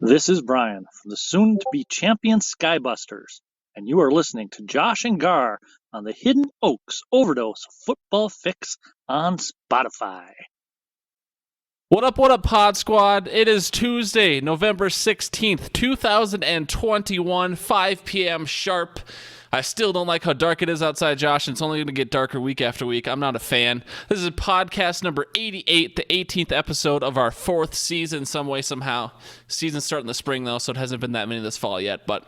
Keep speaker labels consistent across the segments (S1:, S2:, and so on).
S1: This is Brian from the soon-to-be champion Skybusters, and you are listening to Josh and Gar on the Hidden Oaks Overdose Football Fix on Spotify.
S2: What up, Pod Squad? It is Tuesday, November 16th, 2021, 5 p.m. sharp. I still don't like how dark it is outside, Josh, and it's only going to get darker week after week. I'm not a fan. This is podcast number 88, the 18th episode of our fourth season, some way, somehow. Season's starting the spring, though, so it hasn't been that many this fall yet, but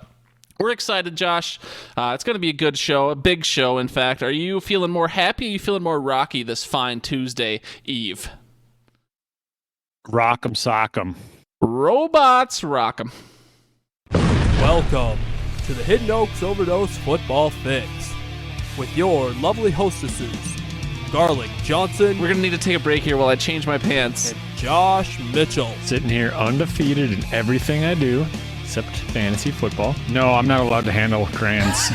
S2: we're excited, Josh. It's going to be a good show, a big show, in fact. Are you feeling more happy? Are you feeling more rocky this fine Tuesday eve?
S3: Rock'em sock'em.
S2: Robots rock'em.
S4: Welcome to the Hidden Oaks Overdose Football Fix with your lovely hostesses, Garlic Johnson.
S2: We're going to need to take a break here while I change my pants.
S4: And Josh Mitchell.
S3: Sitting here undefeated in everything I do, except fantasy football. No, I'm not allowed to handle crayons.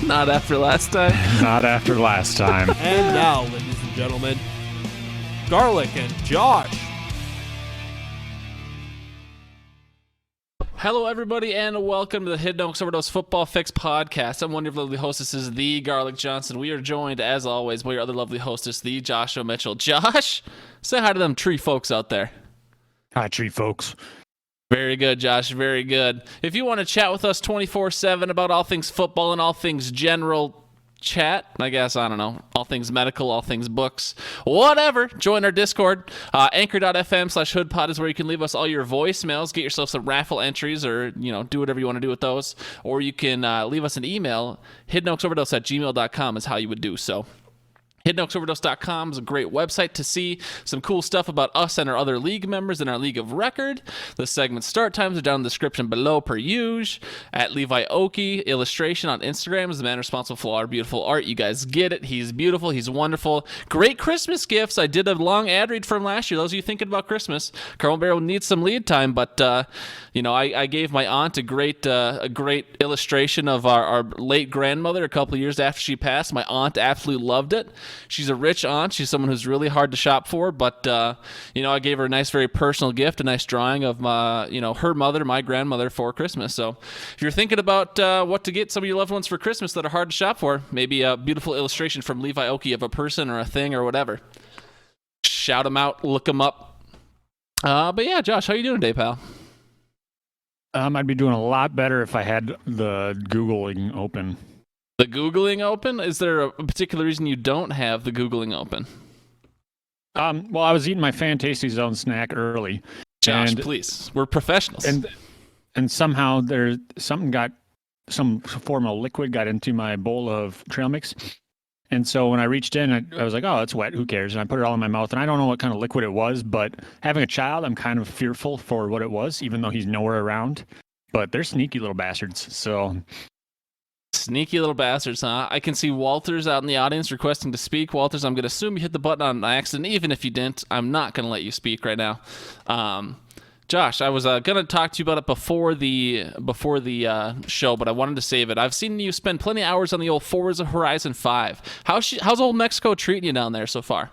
S2: Not after last time.
S3: Not after last time.
S4: And now, ladies and gentlemen, Garlic and Josh.
S2: Hello, everybody, and welcome to the Hidden Oaks Overdose Football Fix podcast. I'm one of your lovely hostesses, the Garlic Johnson. We are joined, as always, by your other lovely hostess, the Joshua Mitchell. Josh, say hi to them tree folks out there.
S3: Hi, tree folks.
S2: Very good, Josh. Very good. If you want to chat with us 24/7 about all things football and all things general chat, I guess, I don't know, all things medical, all things books, whatever, join our Discord. Anchor.fm/hoodpod is where you can leave us all your voicemails, get yourself some raffle entries, or, do whatever you want to do with those. Or you can leave us an email. hiddenoaksoverdose@gmail.com is how you would do so. HiddenOaksOverdose.com is a great website to see some cool stuff about us and our other league members in our league of record. The segment start times are down in the description below per usual. At Levi Oki Illustration on Instagram is the man responsible for our beautiful art. You guys get it. He's beautiful. He's wonderful. Great Christmas gifts. I did a long ad read from last year. Those of you thinking about Christmas, Carl Barrow needs some lead time, but I gave my aunt a great illustration of our late grandmother a couple of years after she passed. My aunt absolutely loved it. She's a rich aunt. She's someone who's really hard to shop for, but, I gave her a nice, very personal gift, a nice drawing of, her mother, my grandmother, for Christmas. So if you're thinking about what to get some of your loved ones for Christmas that are hard to shop for, maybe a beautiful illustration from Levi Oki of a person or a thing or whatever. Shout them out, look them up. But yeah, Josh, how you doing today, pal?
S3: I'd be doing a lot better if I had the Googling open.
S2: The Googling open? Is there a particular reason you don't have the Googling open?
S3: Well, I was eating my FanTASTY Zone snack early.
S2: Josh, please. We're professionals.
S3: And somehow some form of liquid got into my bowl of trail mix. And so when I reached in, I was like, oh, it's wet. Who cares? And I put it all in my mouth. And I don't know what kind of liquid it was, but having a child, I'm kind of fearful for what it was, even though he's nowhere around. But they're sneaky little bastards. So...
S2: Sneaky little bastards, huh? I can see Walters out in the audience requesting to speak. Walters, I'm going to assume you hit the button on accident. Even if you didn't, I'm not going to let you speak right now. Josh, I was going to talk to you about it before the show, but I wanted to save it. I've seen you spend plenty of hours on the old Forza Horizon 5. How's old Mexico treating you down there so far?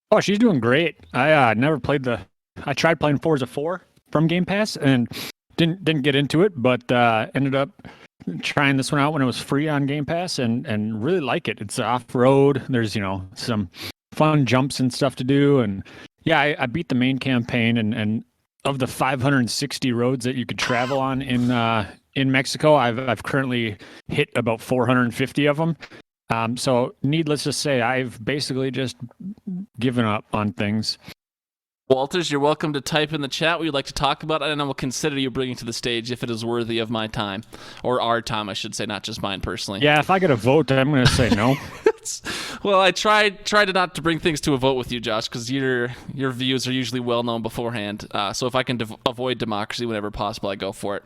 S3: Oh, she's doing great. I tried playing Forza 4 from Game Pass and didn't get into it, but ended up trying this one out when it was free on Game Pass and really like it. It's off-road. There's, some fun jumps and stuff to do. And yeah, I beat the main campaign and of the 560 roads that you could travel on in Mexico, I've currently hit about 450 of them. So needless to say, I've basically just given up on things.
S2: Walters, you're welcome to type in the chat what you'd like to talk about, and I will consider you bringing to the stage if it is worthy of my time. Or our time, I should say, not just mine personally.
S3: Yeah, if I get a vote, I'm going to say no.
S2: Well, I tried to not to bring things to a vote with you, Josh, because your views are usually well known beforehand. So if I can avoid democracy whenever possible, I go for it.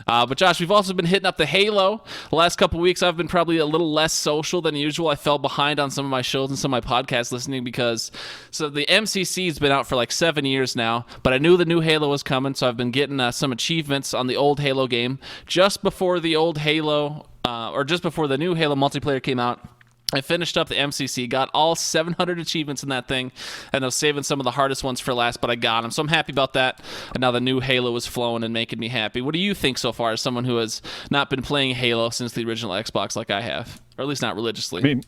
S2: But Josh, we've also been hitting up the Halo. The last couple weeks, I've been probably a little less social than usual. I fell behind on some of my shows and some of my podcast listening because the MCC's been out for like 7 years now, but I knew the new Halo was coming, so I've been getting some achievements on the old Halo game just before the old Halo, or just before the new Halo multiplayer came out. I finished up the MCC, got all 700 achievements in that thing, and I was saving some of the hardest ones for last, but I got them. So I'm happy about that. And now the new Halo is flowing and making me happy. What do you think so far as someone who has not been playing Halo since the original Xbox like I have? Or at least not religiously.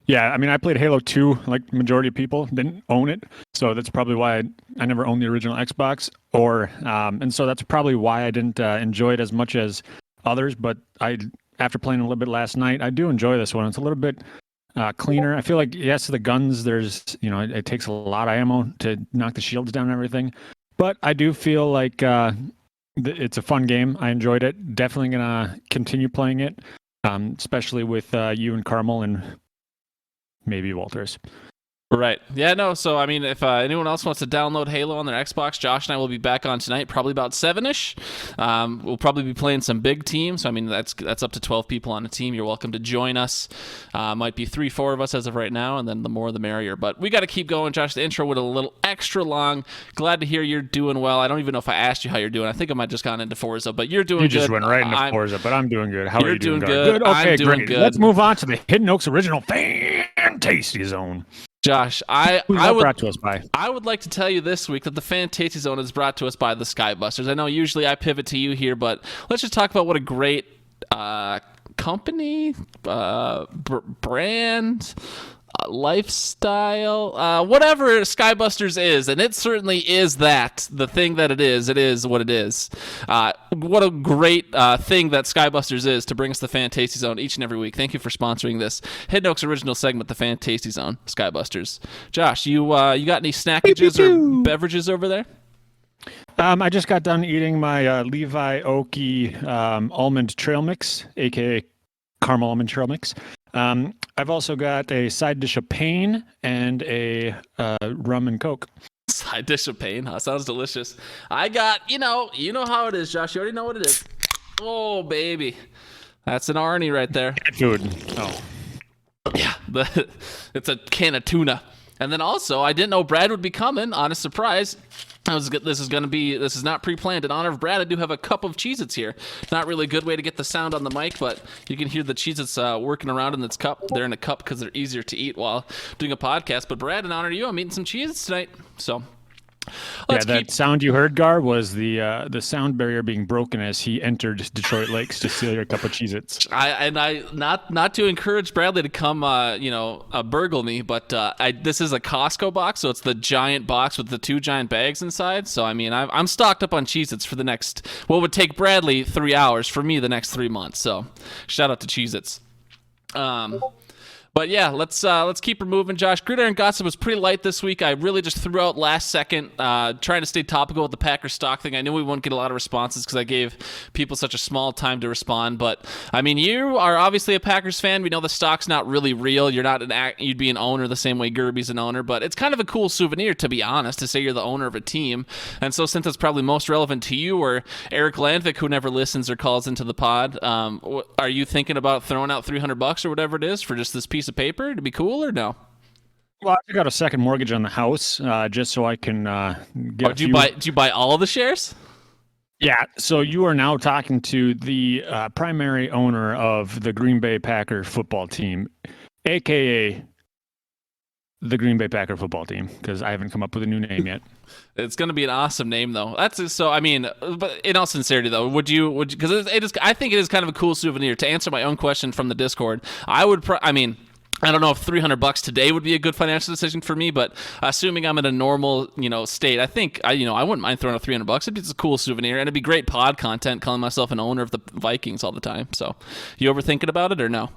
S3: I played Halo 2 like majority of people, didn't own it. So that's probably why I never owned the original Xbox. And so that's probably why I didn't enjoy it as much as others. But after playing a little bit last night, I do enjoy this one. It's a little bit cleaner. I feel like, yes, the guns, it takes a lot of ammo to knock the shields down and everything. But I do feel like it's a fun game. I enjoyed it. Definitely going to continue playing it, especially with you and Carmel and maybe Walters.
S2: Right. Yeah, no, so, I mean, if anyone else wants to download Halo on their Xbox, Josh and I will be back on tonight, probably about 7-ish. We'll probably be playing some big teams. I mean, that's up to 12 people on a team. You're welcome to join us. Might be 3-4 of us as of right now, and then the more the merrier. But we got to keep going, Josh. The intro went a little extra long. Glad to hear you're doing well. I don't even know if I asked you how you're doing. I think I might have just gone into Forza, but you're doing good.
S3: You just went right into Forza, but I'm doing good. How are you doing?
S2: Good.
S3: Okay,
S2: I'm doing
S3: great.
S2: good.
S3: Let's move on to the Hidden Oaks original FanTASTY Zone.
S2: Josh, I
S3: brought to us by?
S2: I would like to tell you this week that the FanTASTY Zone is brought to us by the Skybusters. I know usually I pivot to you here, but let's just talk about what a great company, brand, lifestyle, whatever Skybusters is, and it certainly is that, the thing that it is what it is. What a great thing that Skybusters is to bring us the FanTASTY Zone each and every week. Thank you for sponsoring this Hidden Oaks original segment, the FanTASTY Zone, Skybusters. Josh, you got any snackages or beverages over there?
S3: I just got done eating my Levi Oki almond trail mix, aka caramel almond trail mix. I've also got a side dish of pain and a rum and Coke.
S2: Side dish of pain, huh? Sounds delicious. I got, you know how it is, Josh. You already know what it is. Oh, baby. That's an Arnie right there.
S3: Dude. Oh.
S2: Yeah, it's a can of tuna. And then also, I didn't know Brad would be coming on a surprise. This is not pre-planned. In honor of Brad, I do have a cup of Cheez-Its here. Not really a good way to get the sound on the mic, but you can hear the Cheez-Its working around in this cup. They're in a cup because they're easier to eat while doing a podcast. But Brad, in honor of you, I'm eating some Cheez-Its tonight. So
S3: that sound you heard, Gar, was the sound barrier being broken as he entered Detroit Lakes to steal your cup of Cheez-Its.
S2: Not to encourage Bradley to come, burgle me, but this is a Costco box, so it's the giant box with the 2 giant bags inside. So I mean, I'm stocked up on Cheez-Its for the next what would take Bradley 3 hours, for me the next 3 months. So shout out to Cheez-Its. But yeah, let's keep her moving, Josh. Gridiron Gossip was pretty light this week. I really just threw out last second, trying to stay topical with the Packers stock thing. I knew we wouldn't get a lot of responses because I gave people such a small time to respond. But I mean, you are obviously a Packers fan. We know the stock's not really real. You're not you'd be an owner the same way Gerby's an owner. But it's kind of a cool souvenir, to be honest, to say you're the owner of a team. And so since it's probably most relevant to you or Eric Landvik, who never listens or calls into the pod, are you thinking about throwing out $300 or whatever it is for just this piece of paper to be cool or no?
S3: Well, I got a second mortgage on the house just so I can get.
S2: Did you buy all of the shares?
S3: Yeah. So you are now talking to the primary owner of the Green Bay Packer football team, aka the Green Bay Packer football team, because I haven't come up with a new name yet.
S2: It's going to be an awesome name, though. That's so. I mean, but in all sincerity, though, would you? Because it is. I think it is kind of a cool souvenir. To answer my own question from the Discord, I would. I don't know if $300 today would be a good financial decision for me, but assuming I'm in a normal, state, I think I wouldn't mind throwing out $300. It'd be just a cool souvenir, and it'd be great pod content. Calling myself an owner of the Vikings all the time. So, you overthinking about it or no?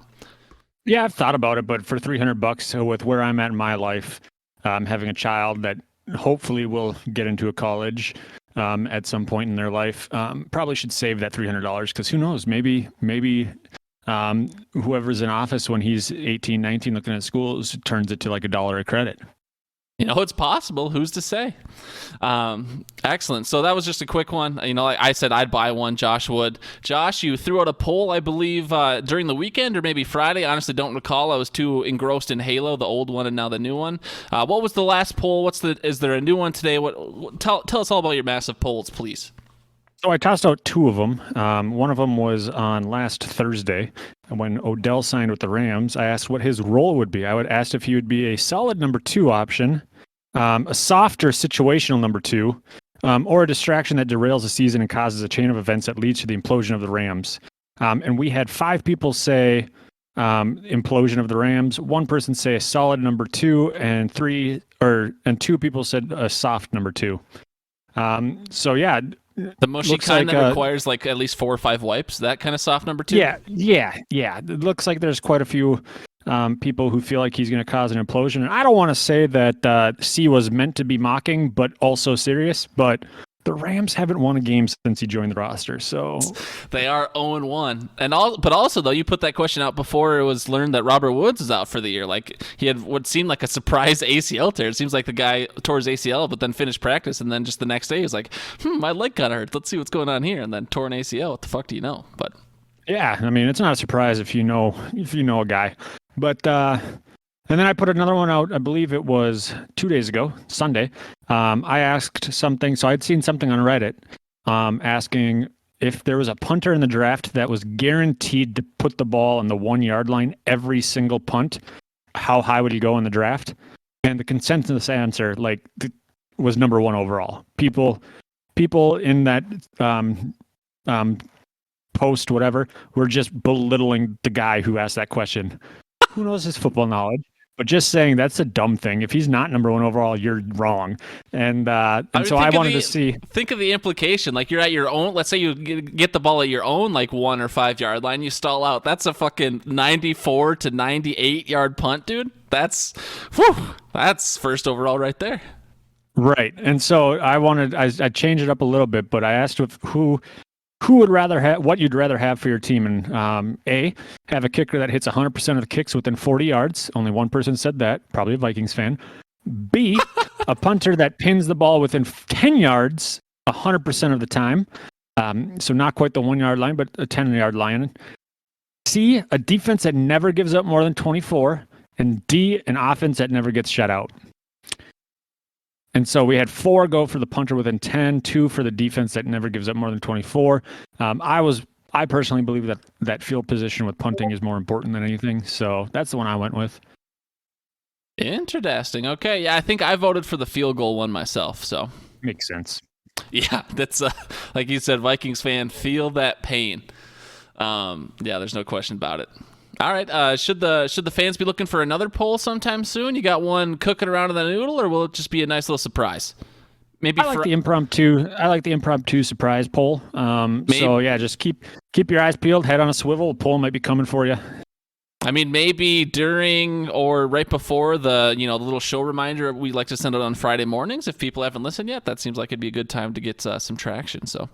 S3: Yeah, I've thought about it, but for $300, with where I'm at in my life, having a child that hopefully will get into a college at some point in their life, probably should save that $300 because who knows, maybe whoever's in office when he's 18, 19 looking at schools turns it to like $1 a credit.
S2: It's possible. Who's to say? Excellent. So that was just a quick one. Like I said, I'd buy one. Josh would. Josh, you threw out a poll, I believe, during the weekend or maybe Friday. I honestly don't recall. I was too engrossed in Halo, the old one and now the new one. What was the last poll? Is there a new one today? Tell us all about your massive polls, please.
S3: So I tossed out two of them. One of them was on last Thursday when Odell signed with the Rams. I asked what his role would be. I would ask if he would be a solid number 2 option, a softer situational number 2, or a distraction that derails the season and causes a chain of events that leads to the implosion of the Rams. And we had 5 people say implosion of the Rams. One person say a solid number 2, and 2 people said a soft number 2. So yeah.
S2: The mushy kind that requires like at least 4 or 5 wipes, that kind of soft number 2?
S3: Yeah. It looks like there's quite a few people who feel like he's going to cause an implosion. And I don't want to say that C was meant to be mocking, but also serious. But the Rams haven't won a game since he joined the roster, so
S2: they are 0-1. But also, though, you put that question out before it was learned that Robert Woods is out for the year. Like, he had what seemed like a surprise ACL tear. It seems like the guy tore his ACL, but then finished practice, and then just the next day he was like, my leg got hurt. Let's see what's going on here. And then tore an ACL. What the fuck do you know? But
S3: yeah, I mean, it's not a surprise if you know a guy. But and then I put another one out, I believe it was 2 days ago, Sunday. I asked something, so I'd seen something on Reddit asking if there was a punter in the draft that was guaranteed to put the ball on the 1 yard line every single punt, how high would he go in the draft? And the consensus answer was number 1 overall. People in that post, whatever, were just belittling the guy who asked that question. Who knows his football knowledge? But just saying that's a dumb thing. If he's not number 1 overall, you're wrong. And so I wanted to see.
S2: Think of the implication. Like, you're at your own. Let's say you get the ball at your own 1 or 5 yard line. You stall out. That's a fucking 94 to 98 yard punt, dude. That's first overall right there.
S3: Right. And so I changed it up a little bit, but I asked who would rather have, what you'd rather have for your team. And A, have a kicker that hits 100% of the kicks within 40 yards. Only one person said that, probably a Vikings fan. B, a punter that pins the ball within 10 yards 100% of the time. So not quite the 1 yard line, but a 10 yard line. C, a defense that never gives up more than 24. And D, an offense that never gets shut out. And so we had 4 go for the punter within 10, 2 for the defense that never gives up more than 24. I personally believe that field position with punting is more important than anything. So that's the one I went with.
S2: Interesting. Okay. Yeah, I think I voted for the field goal one myself. So
S3: makes sense.
S2: Yeah, that's like you said, Vikings fan, feel that pain. Yeah, there's no question about it. All right. Should the fans be looking for another poll sometime soon? You got one cooking around in the noodle, or will it just be a nice little surprise? Maybe
S3: I like the impromptu surprise poll. So yeah, just keep your eyes peeled, head on a swivel. A poll might be coming for you.
S2: I mean, maybe during or right before the little show reminder we like to send it on Friday mornings. If people haven't listened yet, that seems like it'd be a good time to get some traction. So.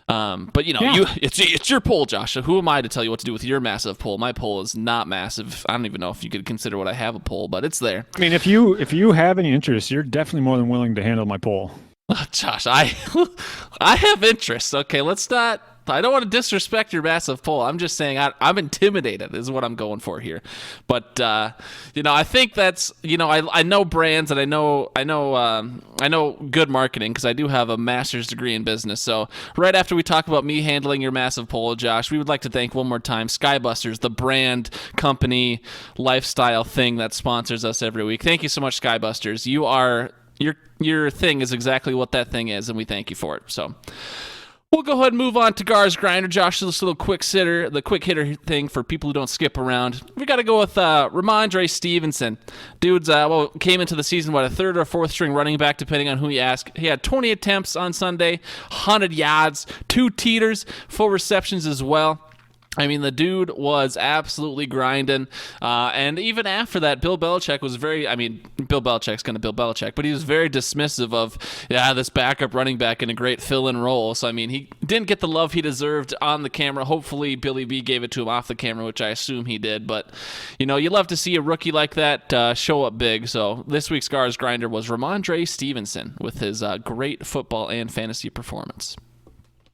S2: But it's your poll, Josh. So who am I to tell you what to do with your massive poll? My poll is not massive. I don't even know if you could consider what I have a poll, but it's there.
S3: I mean, if you have any interest, you're definitely more than willing to handle my poll.
S2: Josh, I have interest. Okay, let's not. I don't want to disrespect your massive poll. I'm just saying I'm intimidated is what I'm going for here. But I think that's I know brands and I know good marketing because I do have a master's degree in business. So right after we talk about me handling your massive poll, Josh, we would like to thank one more time Skybusters, the brand, company, lifestyle thing that sponsors us every week. Thank you so much, Skybusters. Your thing is exactly what that thing is, and we thank you for it. So. We'll go ahead and move on to Gar's Grinder. Josh, this little quick hitter thing for people who don't skip around. We got to go with Ramondre Stevenson. Dude's came into the season, a third or fourth string running back, depending on who you ask. He had 20 attempts on Sunday, 100 yards, 2 teeters, 4 receptions as well. I mean, the dude was absolutely grinding. And even after that, Bill Belichick was Bill Belichick's going to Bill Belichick, but he was very dismissive of, this backup running back in a great fill-in role. So, I mean, he didn't get the love he deserved on the camera. Hopefully, Billy B gave it to him off the camera, which I assume he did. But, you love to see a rookie like that show up big. So, this week's Gar's Grinder was Ramondre Stevenson with his great football and fantasy performance.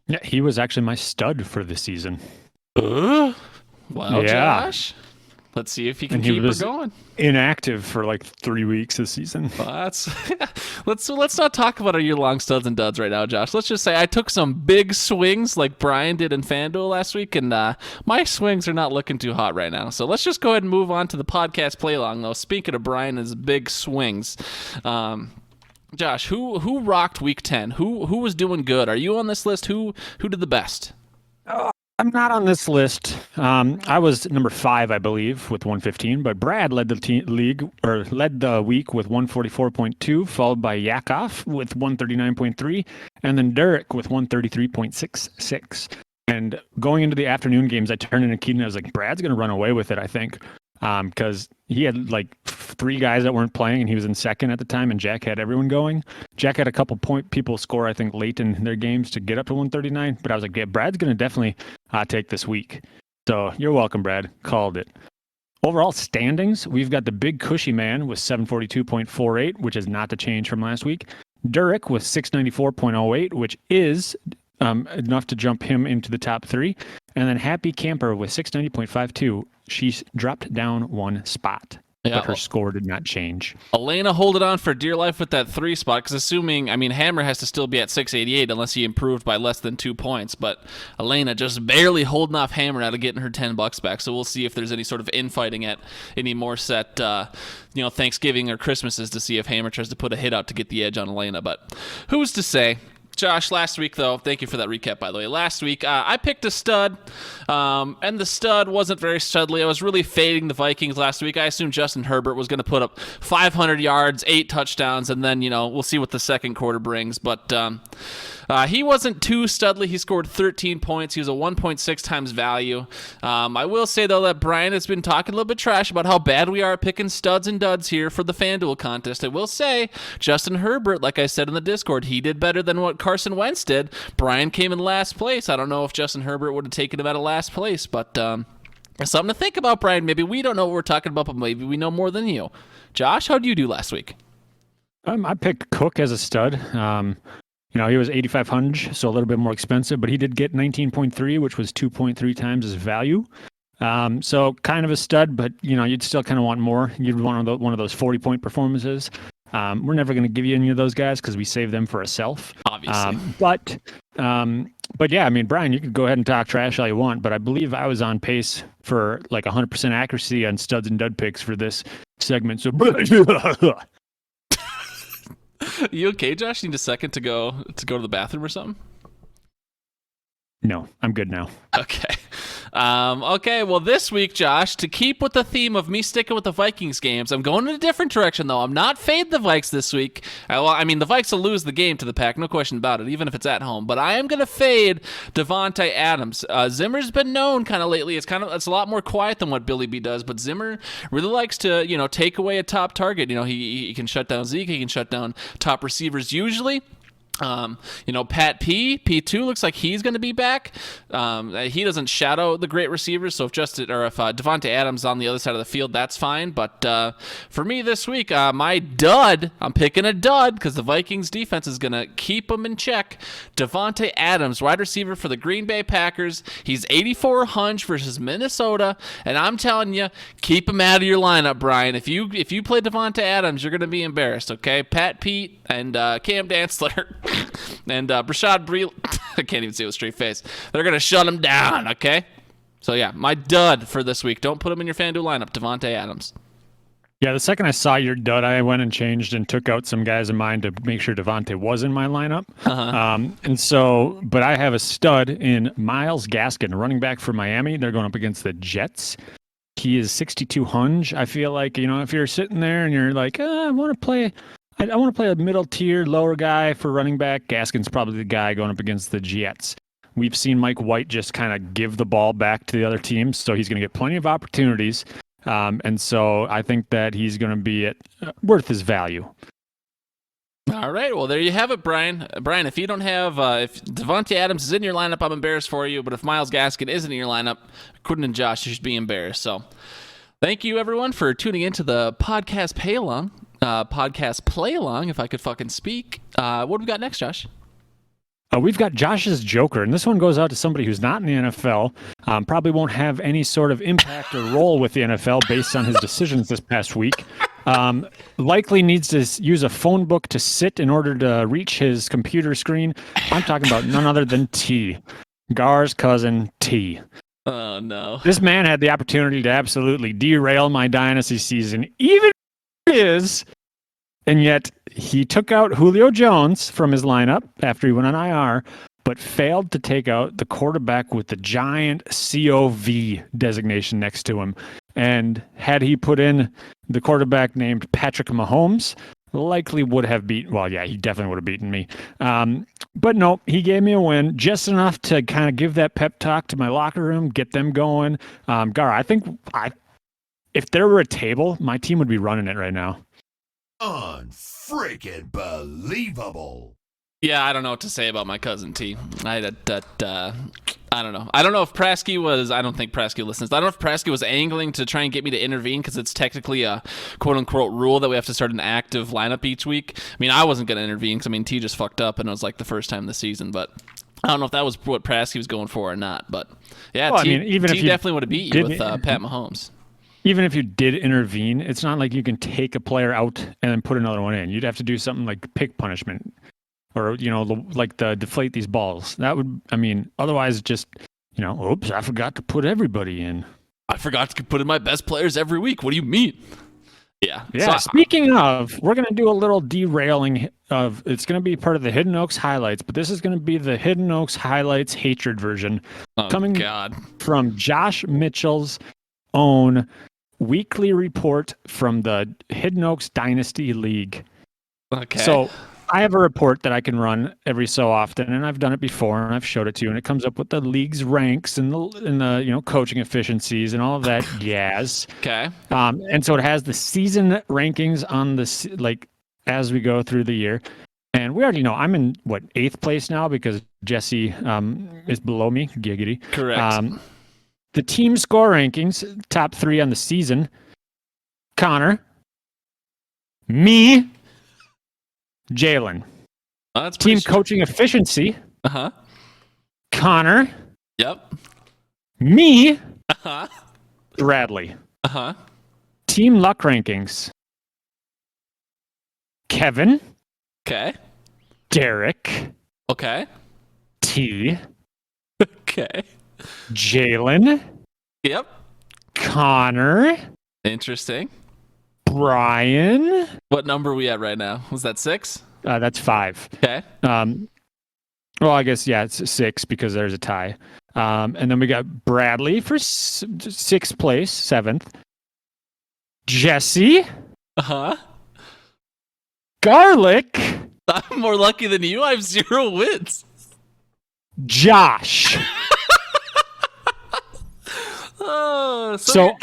S3: Yeah, he was actually my stud for the season.
S2: Wow, yeah. Josh. Let's see if he can
S3: And he
S2: keep her
S3: was
S2: going.
S3: inactive for like 3 weeks this season.
S2: Well, let's not talk about our year-long studs and duds right now, Josh. Let's just say I took some big swings like Brian did in FanDuel last week, and my swings are not looking too hot right now. So let's just go ahead and move on to the podcast play-along, though. Speaking of Brian and his big swings, Josh, who rocked Week 10? Who was doing good? Are you on this list? Who did the best?
S3: I'm not on this list. I was number 5, I believe, with 115. But Brad led led the week with 144.2, followed by Yakov with 139.3, and then Derek with 133.66. And going into the afternoon games, I turned into Keaton. I was like, Brad's going to run away with it, I think, because he had like 3 guys that weren't playing, and he was in second at the time, and Jack had everyone going. Jack had a couple people score, I think, late in their games to get up to 139. But I was like, yeah, Brad's going to definitely take this week. So you're welcome, Brad. Called it. Overall standings, we've got the big cushy man with 742.48, which is not to change from last week. Durek with 694.08, which is enough to jump him into the top 3. And then Happy Camper with 690.52. She's dropped down 1 spot.
S2: Yeah,
S3: but her score did not change.
S2: Elena holding on for dear life with that 3 spot, because Hammer has to still be at 688 unless he improved by less than 2 points, but Elena just barely holding off Hammer out of getting her $10 back, so we'll see if there's any sort of infighting at any more set Thanksgiving or Christmases to see if Hammer tries to put a hit out to get the edge on Elena, but who's to say? Josh, last week, though, thank you for that recap, by the way. Last week, I picked a stud, and the stud wasn't very studly. I was really fading the Vikings last week. I assumed Justin Herbert was going to put up 500 yards, 8 touchdowns, and then, we'll see what the second quarter brings. But he wasn't too studly. He scored 13 points. He was a 1.6 times value. I will say, though, that Brian has been talking a little bit trash about how bad we are at picking studs and duds here for the FanDuel contest. I will say, Justin Herbert, like I said in the Discord, he did better than what Carson Wentz did. Brian came in last place. I don't know if Justin Herbert would have taken him out of last place, but something to think about, Brian. Maybe we don't know what we're talking about, but maybe we know more than you. Josh, how did you do last week?
S3: I picked Cook as a stud. He was 8,500, so a little bit more expensive, but he did get 19.3, which was 2.3 times his value. So kind of a stud, but you'd still kind of want more. You'd want one of those 40-point performances. We're never going to give you any of those guys because we save them for ourselves.
S2: Obviously.
S3: But yeah, Brian, you could go ahead and talk trash all you want, but I believe I was on pace for like 100% accuracy on studs and dud picks for this segment. So
S2: You okay, Josh? You need a second to go to the bathroom or something?
S3: No, I'm good now.
S2: Okay. Okay, well, this week, Josh, to keep with the theme of me sticking with the Vikings games, I'm going in a different direction, though. I'm not fading the Vikes this week. The Vikes will lose the game to the Pack, no question about it, even if it's at home. But I am going to fade Devontae Adams. Zimmer's been known kind of lately. It's a lot more quiet than what Billy B does, but Zimmer really likes to, take away a top target. He can shut down Zeke. He can shut down top receivers usually. Pat P2 looks like he's going to be back. He doesn't shadow the great receivers, so if Devontae Adams is on the other side of the field, that's fine. But for me this week, my dud, I'm picking a dud because the Vikings defense is going to keep them in check. Devontae Adams, wide receiver for the Green Bay Packers. He's 8400 versus Minnesota, and I'm telling you, keep him out of your lineup, Brian. If you play Devontae Adams, you're going to be embarrassed, okay? Pat Pete and Cam Dantzler and Brashad Breeland, I can't even say it with a straight face. They're going to shut him down, okay? So, yeah, my dud for this week. Don't put him in your FanDuel lineup, Devontae Adams.
S3: Yeah, the second I saw your dud, I went and changed and took out some guys of mine to make sure Devontae was in my lineup. But I have a stud in Myles Gaskin, running back for Miami. They're going up against the Jets. He is 6,200. I feel like, if you're sitting there and you're like, I want to play a middle tier, lower guy for running back, Gaskin's probably the guy going up against the Jets. We've seen Mike White just kind of give the ball back to the other team, so he's going to get plenty of opportunities. And so I think that he's going to be worth his value.
S2: All right, well, there you have it, Brian. Brian, if you don't have, if Devontae Adams is in your lineup, I'm embarrassed for you. But if Myles Gaskin isn't in your lineup, Quentin and Josh, you should be embarrassed. So thank you, everyone, for tuning into the podcast play along, if I could fucking speak. What do we got next, Josh?
S3: We've got Josh's Joker, and this one goes out to somebody who's not in the NFL, probably won't have any sort of impact or role with the NFL based on his decisions this past week. Likely needs to use a phone book to sit in order to reach his computer screen. I'm talking about none other than T. Gar's cousin, T.
S2: Oh, no.
S3: This man had the opportunity to absolutely derail my dynasty season, even his, and yet he took out Julio Jones from his lineup after he went on IR, but failed to take out the quarterback with the giant COV designation next to him. And had he put in the quarterback named Patrick Mahomes, likely would have beaten, well, yeah, he definitely would have beaten me. But no, he gave me a win, just enough to kind of give that pep talk to my locker room, get them going. Gar, I think if there were a table, my team would be running it right now.
S5: Unfreaking believable.
S2: Yeah, I don't know what to say about my cousin T. I don't know. I don't know if Prasky was... I don't think Prasky listens. I don't know if Prasky was angling to try and get me to intervene because it's technically a quote-unquote rule that we have to start an active lineup each week. I mean, I wasn't going to intervene because, I mean, T just fucked up and it was like the first time this season, but I don't know if that was what Prasky was going for or not. But, yeah,
S3: well,
S2: T,
S3: I mean, even
S2: T
S3: if you
S2: definitely would have beat you with Pat Mahomes.
S3: Even if you did intervene, it's not like you can take a player out and then put another one in. You'd have to do something like pick punishment or, like the deflate these balls. That would, I mean, otherwise just, oops, I forgot to put everybody in.
S2: I forgot to put in my best players every week. What do you mean? Yeah.
S3: Yeah. Speaking of, we're going to do a little derailing of, it's going to be part of the Hidden Oaks highlights, but this is going to be the Hidden Oaks highlights hatred version. Coming from Josh Mitchell's own weekly report from the Hidden Oaks Dynasty League.
S2: Okay.
S3: So I have a report that I can run every so often, and I've done it before, and I've showed it to you, and it comes up with the league's ranks and the coaching efficiencies and all of that jazz.
S2: Okay.
S3: And so it has the season rankings on this, like, as we go through the year. And we already know I'm in 8th place now because Jesse is below me. Giggity.
S2: Correct.
S3: The team score rankings, top 3 on the season. Connor, me, Jalen.
S2: Oh, that's
S3: team coaching efficiency.
S2: Uh-huh.
S3: Connor.
S2: Yep.
S3: Me.
S2: Uh-huh.
S3: Bradley.
S2: Uh-huh.
S3: Team luck rankings. Kevin.
S2: Okay.
S3: Derek.
S2: Okay.
S3: T.
S2: Okay.
S3: Jalen.
S2: Yep.
S3: Connor.
S2: Interesting.
S3: Brian.
S2: What number are we at right now? Was that 6?
S3: That's 5.
S2: Okay.
S3: Well, I guess, yeah, it's 6 because there's a tie. And then we got Bradley for 6th place, 7th. Jesse.
S2: Uh-huh.
S3: Garlic.
S2: I'm more lucky than you. I have 0 wins.
S3: Josh. So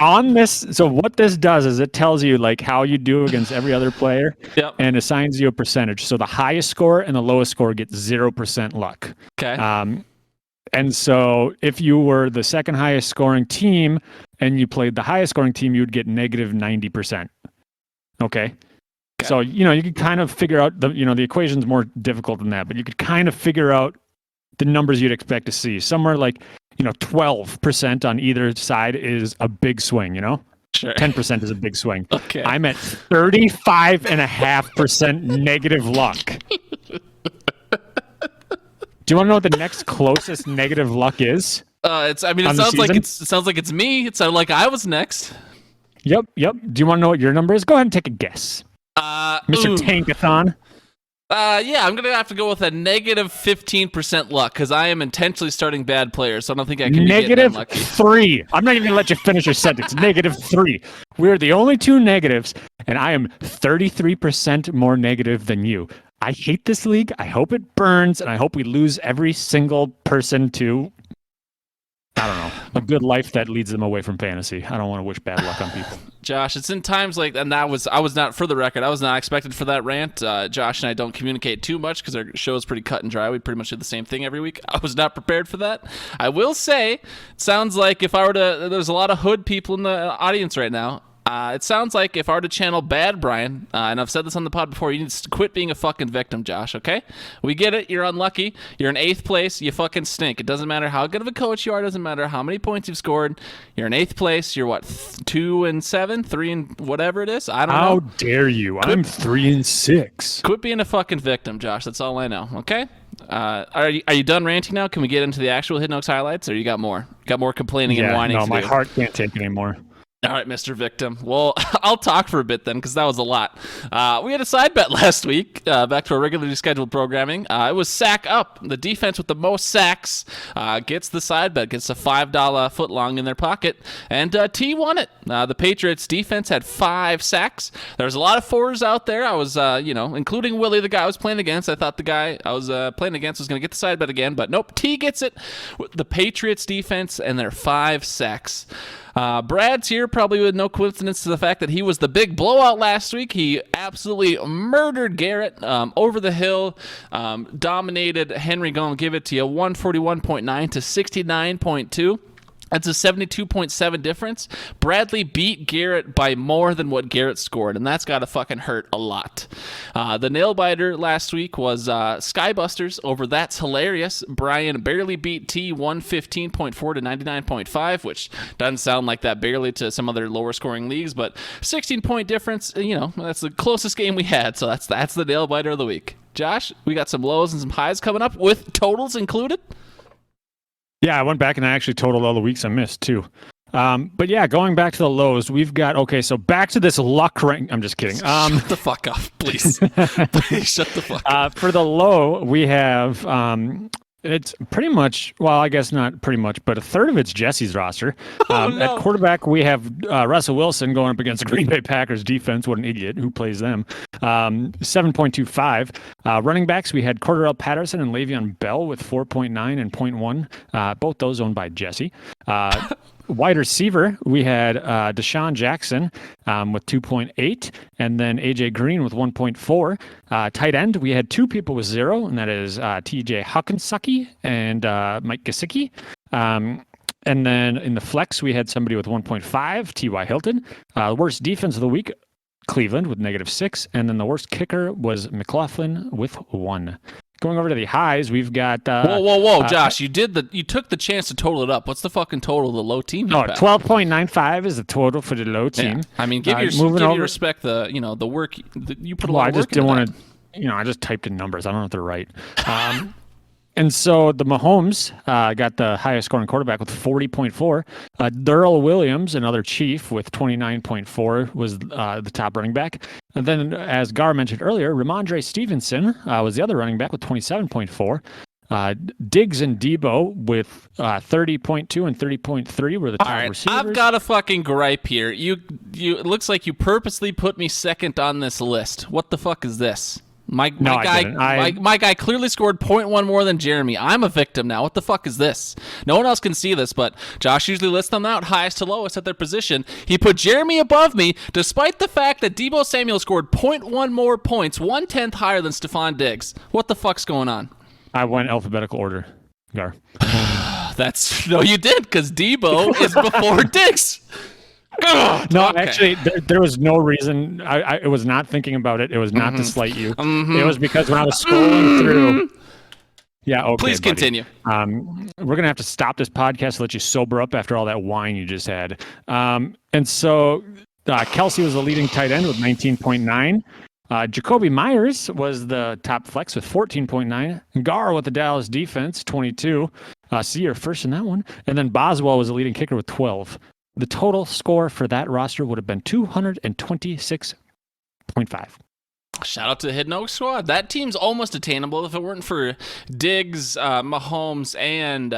S3: what this does is it tells you like how you do against every other player.
S2: Yep.
S3: And assigns you a percentage. So the highest score and the lowest score get 0% luck.
S2: Okay.
S3: And so if you were the second highest scoring team and you played the highest scoring team, you would get negative 90%. Okay. So, you could kind of figure out the equation's more difficult than that, but you could kind of figure out the numbers you'd expect to see. Somewhere like, 12% on either side is a big swing,
S2: Sure.
S3: 10% is a big swing.
S2: Okay.
S3: I'm at 35.5% negative luck. Do you want to know what the next closest negative luck is?
S2: It sounds like it's me. It sounded like I was next.
S3: Yep. Do you want to know what your number is? Go ahead and take a guess. Mr. Tankathon.
S2: Yeah, I'm gonna have to go with a negative 15% luck because I am intentionally starting bad players, so I don't think I can
S3: negative
S2: be lucky.
S3: 3. I'm not even gonna let you finish your sentence. Negative 3. We're the only 2 negatives, and I am 33% more negative than you. I hate this league. I hope it burns, and I hope we lose every single person to, I don't know, a good life that leads them away from fantasy. I don't want to wish bad luck on people.
S2: Josh, it's in times like, and I was not, for the record, I was not expected for that rant. Josh and I don't communicate too much because our show is pretty cut and dry. We pretty much do the same thing every week. I was not prepared for that. I will say, it sounds like if I were to, there's a lot of hood people in the audience right now. It sounds like if I were to channel bad Brian, and I've said this on the pod before, you need to quit being a fucking victim, Josh, okay? We get it. You're unlucky. You're in 8th place. You fucking stink. It doesn't matter how good of a coach you are. It doesn't matter how many points you've scored. You're in 8th place. You're what, 2-7, 3 and whatever it is? I don't know.
S3: How dare you? I'm 3-6.
S2: Quit being a fucking victim, Josh. That's all I know, okay? Are you done ranting now? Can we get into the actual Hidden Oaks highlights, or you got more? Got more complaining and whining to
S3: my
S2: do?
S3: heart can't take anymore.
S2: All right, Mr. Victim. Well, I'll talk for a bit then, because that was a lot. We had a side bet last week, back to our regularly scheduled programming. It was sack up. The defense with the most sacks gets the side bet, gets a $5 footlong in their pocket, and T won it. The Patriots defense had 5 sacks. There was a lot of 4s out there. I was, including Willie, the guy I was playing against. I thought the guy I was playing against was going to get the side bet again, but nope, T gets it. The Patriots defense and their 5 sacks. Brad's here, probably with no coincidence to the fact that he was the big blowout last week. He absolutely murdered Garrett over the hill, dominated Henry. Gonna give it to you, 141.9 to 69.2. That's a 72.7 difference. Bradley beat Garrett by more than what Garrett scored, and that's got to fucking hurt a lot. The nail-biter last week was Skybusters over That's Hilarious. Brian barely beat T, 115.4 to 99.5, which doesn't sound like that barely to some other lower-scoring leagues, but 16-point difference, that's the closest game we had, so that's the nail-biter of the week. Josh, we got some lows and some highs coming up with totals included.
S3: Yeah, I went back and I actually totaled all the weeks I missed too. But yeah, going back to the lows, we've got, so back to this luck rank. I'm just kidding.
S2: Shut the fuck up, please. Please shut the fuck up.
S3: For the low, we have, it's pretty much, well, I guess not pretty much, but a third of it's Jesse's roster.
S2: No.
S3: At quarterback, we have Russell Wilson going up against the Green Bay Packers defense. What an idiot. Who plays them? 7.25. Running backs, we had Cordarrelle Patterson and Le'Veon Bell with 4.9 and 0.1. Both those owned by Jesse. Wide receiver, we had Deshaun Jackson with 2.8, and then AJ Green with 1.4. Tight end, we had 2 people with 0, and that is TJ Hawkinsucky and Mike Gesicki. And then in the flex, we had somebody with 1.5, T.Y. Hilton. Worst defense of the week, Cleveland with -6, and then the worst kicker was McLaughlin with 1. Going over to the highs, we've got
S2: whoa, Josh, you took the chance to total it up. What's the fucking total of the low team?
S3: 12.95 is the total for the low team.
S2: Yeah. I mean, give your respect the work you put a lot of work into. I just didn't want
S3: to, I just typed in numbers. I don't know if they're right. And so the Mahomes got the highest scoring quarterback with 40.4. Darrell Williams, another Chief, with 29.4 was the top running back. And then, as Gar mentioned earlier, Ramondre Stevenson was the other running back with 27.4. Diggs and Debo with 30.2 and 30.3 were the top receivers.
S2: I've got a fucking gripe here. It looks like you purposely put me second on this list. What the fuck is this? My guy clearly scored 0.1 more than Jeremy. I'm a victim now. What the fuck is this? No one else can see this, but Josh usually lists them out highest to lowest at their position. He put Jeremy above me, despite the fact that Deebo Samuel scored 0.1 more points, 1/10 higher than Stephon Diggs. What the fuck's going on?
S3: I went alphabetical order, Gar.
S2: No, you did, because Deebo is before Diggs.
S3: No, okay. Actually, there was no reason. I was not thinking about it. It was not to slight you. It was because when I was scrolling through. Yeah, okay.
S2: Please continue.
S3: We're gonna have to stop this podcast to let you sober up after all that wine you just had. And so Kelsey was the leading tight end with 19.9. Jacoby Myers was the top flex with 14.9. Gar with the Dallas defense, 22. See, you're first in that one. And then Boswell was the leading kicker with 12. The total score for that roster would have been 226.5.
S2: Shout out to the Hidden Oaks squad. That team's almost attainable if it weren't for Diggs, Mahomes, and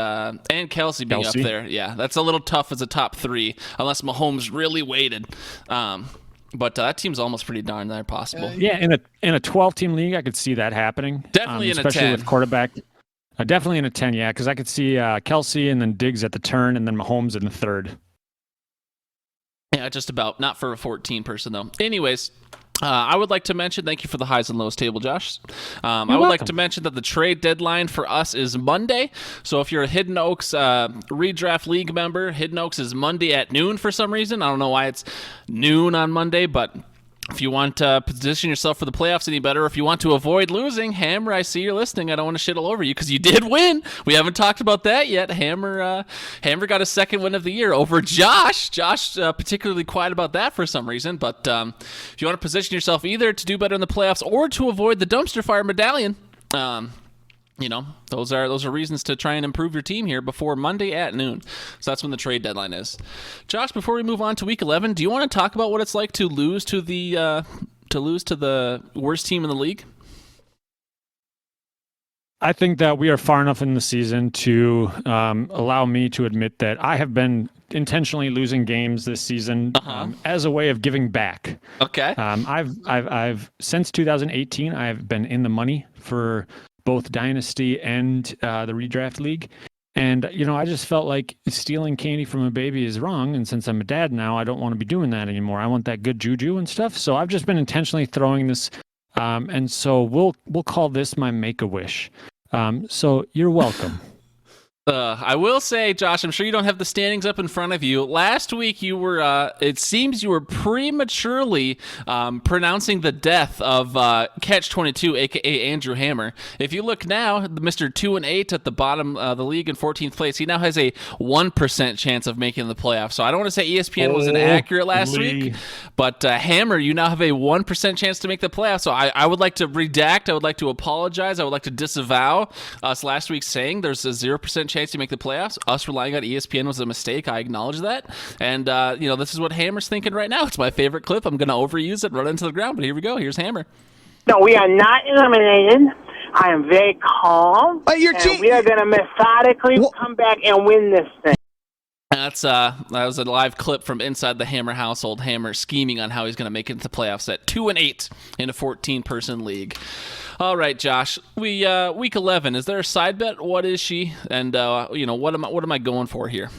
S2: Kelsey being up there. Yeah, that's a little tough as a top 3 unless Mahomes really waited. But that team's almost pretty darn there possible.
S3: Yeah, in a 12-team league, I could see that happening.
S2: Definitely in a 10.
S3: Especially with quarterback. Definitely in a 10, yeah, because I could see Kelsey and then Diggs at the turn and then Mahomes in the third.
S2: Yeah, just about. Not for a 14 person, though. Anyways, I would like to mention, thank you for the highs and lows table, Josh. I would
S3: welcome.
S2: like to mention that the trade deadline for us is Monday. So if you're a Hidden Oaks redraft league member, Hidden Oaks is Monday at noon for some reason. I don't know why it's noon on Monday, but if you want to position yourself for the playoffs any better, or if you want to avoid losing, Hammer, I see you're listening. I don't want to shit all over you because you did win. We haven't talked about that yet. Hammer got a second win of the year over Josh. Josh particularly quiet about that for some reason. But if you want to position yourself either to do better in the playoffs or to avoid the dumpster fire medallion, those are reasons to try and improve your team here before Monday at noon. So that's when the trade deadline is. Josh, before we move on to Week 11, do you want to talk about what it's like to lose to the worst team in the league?
S3: I think that we are far enough in the season to allow me to admit that I have been intentionally losing games this season as a way of giving back.
S2: Okay.
S3: I've since 2018, I've been in the money for both Dynasty and the Redraft League. And, I just felt like stealing candy from a baby is wrong. And since I'm a dad now, I don't want to be doing that anymore. I want that good juju and stuff. So I've just been intentionally throwing this. And so we'll call this my Make-A-Wish. So you're welcome.
S2: I will say, Josh, I'm sure you don't have the standings up in front of you. Last week, you were, it seems you were prematurely pronouncing the death of Catch-22, a.k.a. Andrew Hammer. If you look now, Mr. 2-8 at the bottom of the league in 14th place, he now has a 1% chance of making the playoffs. So I don't want to say ESPN was inaccurate last week, but Hammer, you now have a 1% chance to make the playoffs. So I would like to redact, I would like to apologize, I would like to disavow us last week saying there's a 0% chance to make the playoffs. Us relying on ESPN was a mistake. I acknowledge that. And, this is what Hammer's thinking right now. It's my favorite clip. I'm going to overuse it, run into the ground. But here we go. Here's Hammer.
S6: No, we are not eliminated. I am very calm.
S7: But you're
S6: and we are going to methodically come back and win this thing.
S2: That was a live clip from inside the Hammer household. Hammer scheming on how he's going to make it into the playoffs at 2-8 in a 14-person league. All right, Josh. We week 11. Is there a side bet? What is she? And what am I going for here?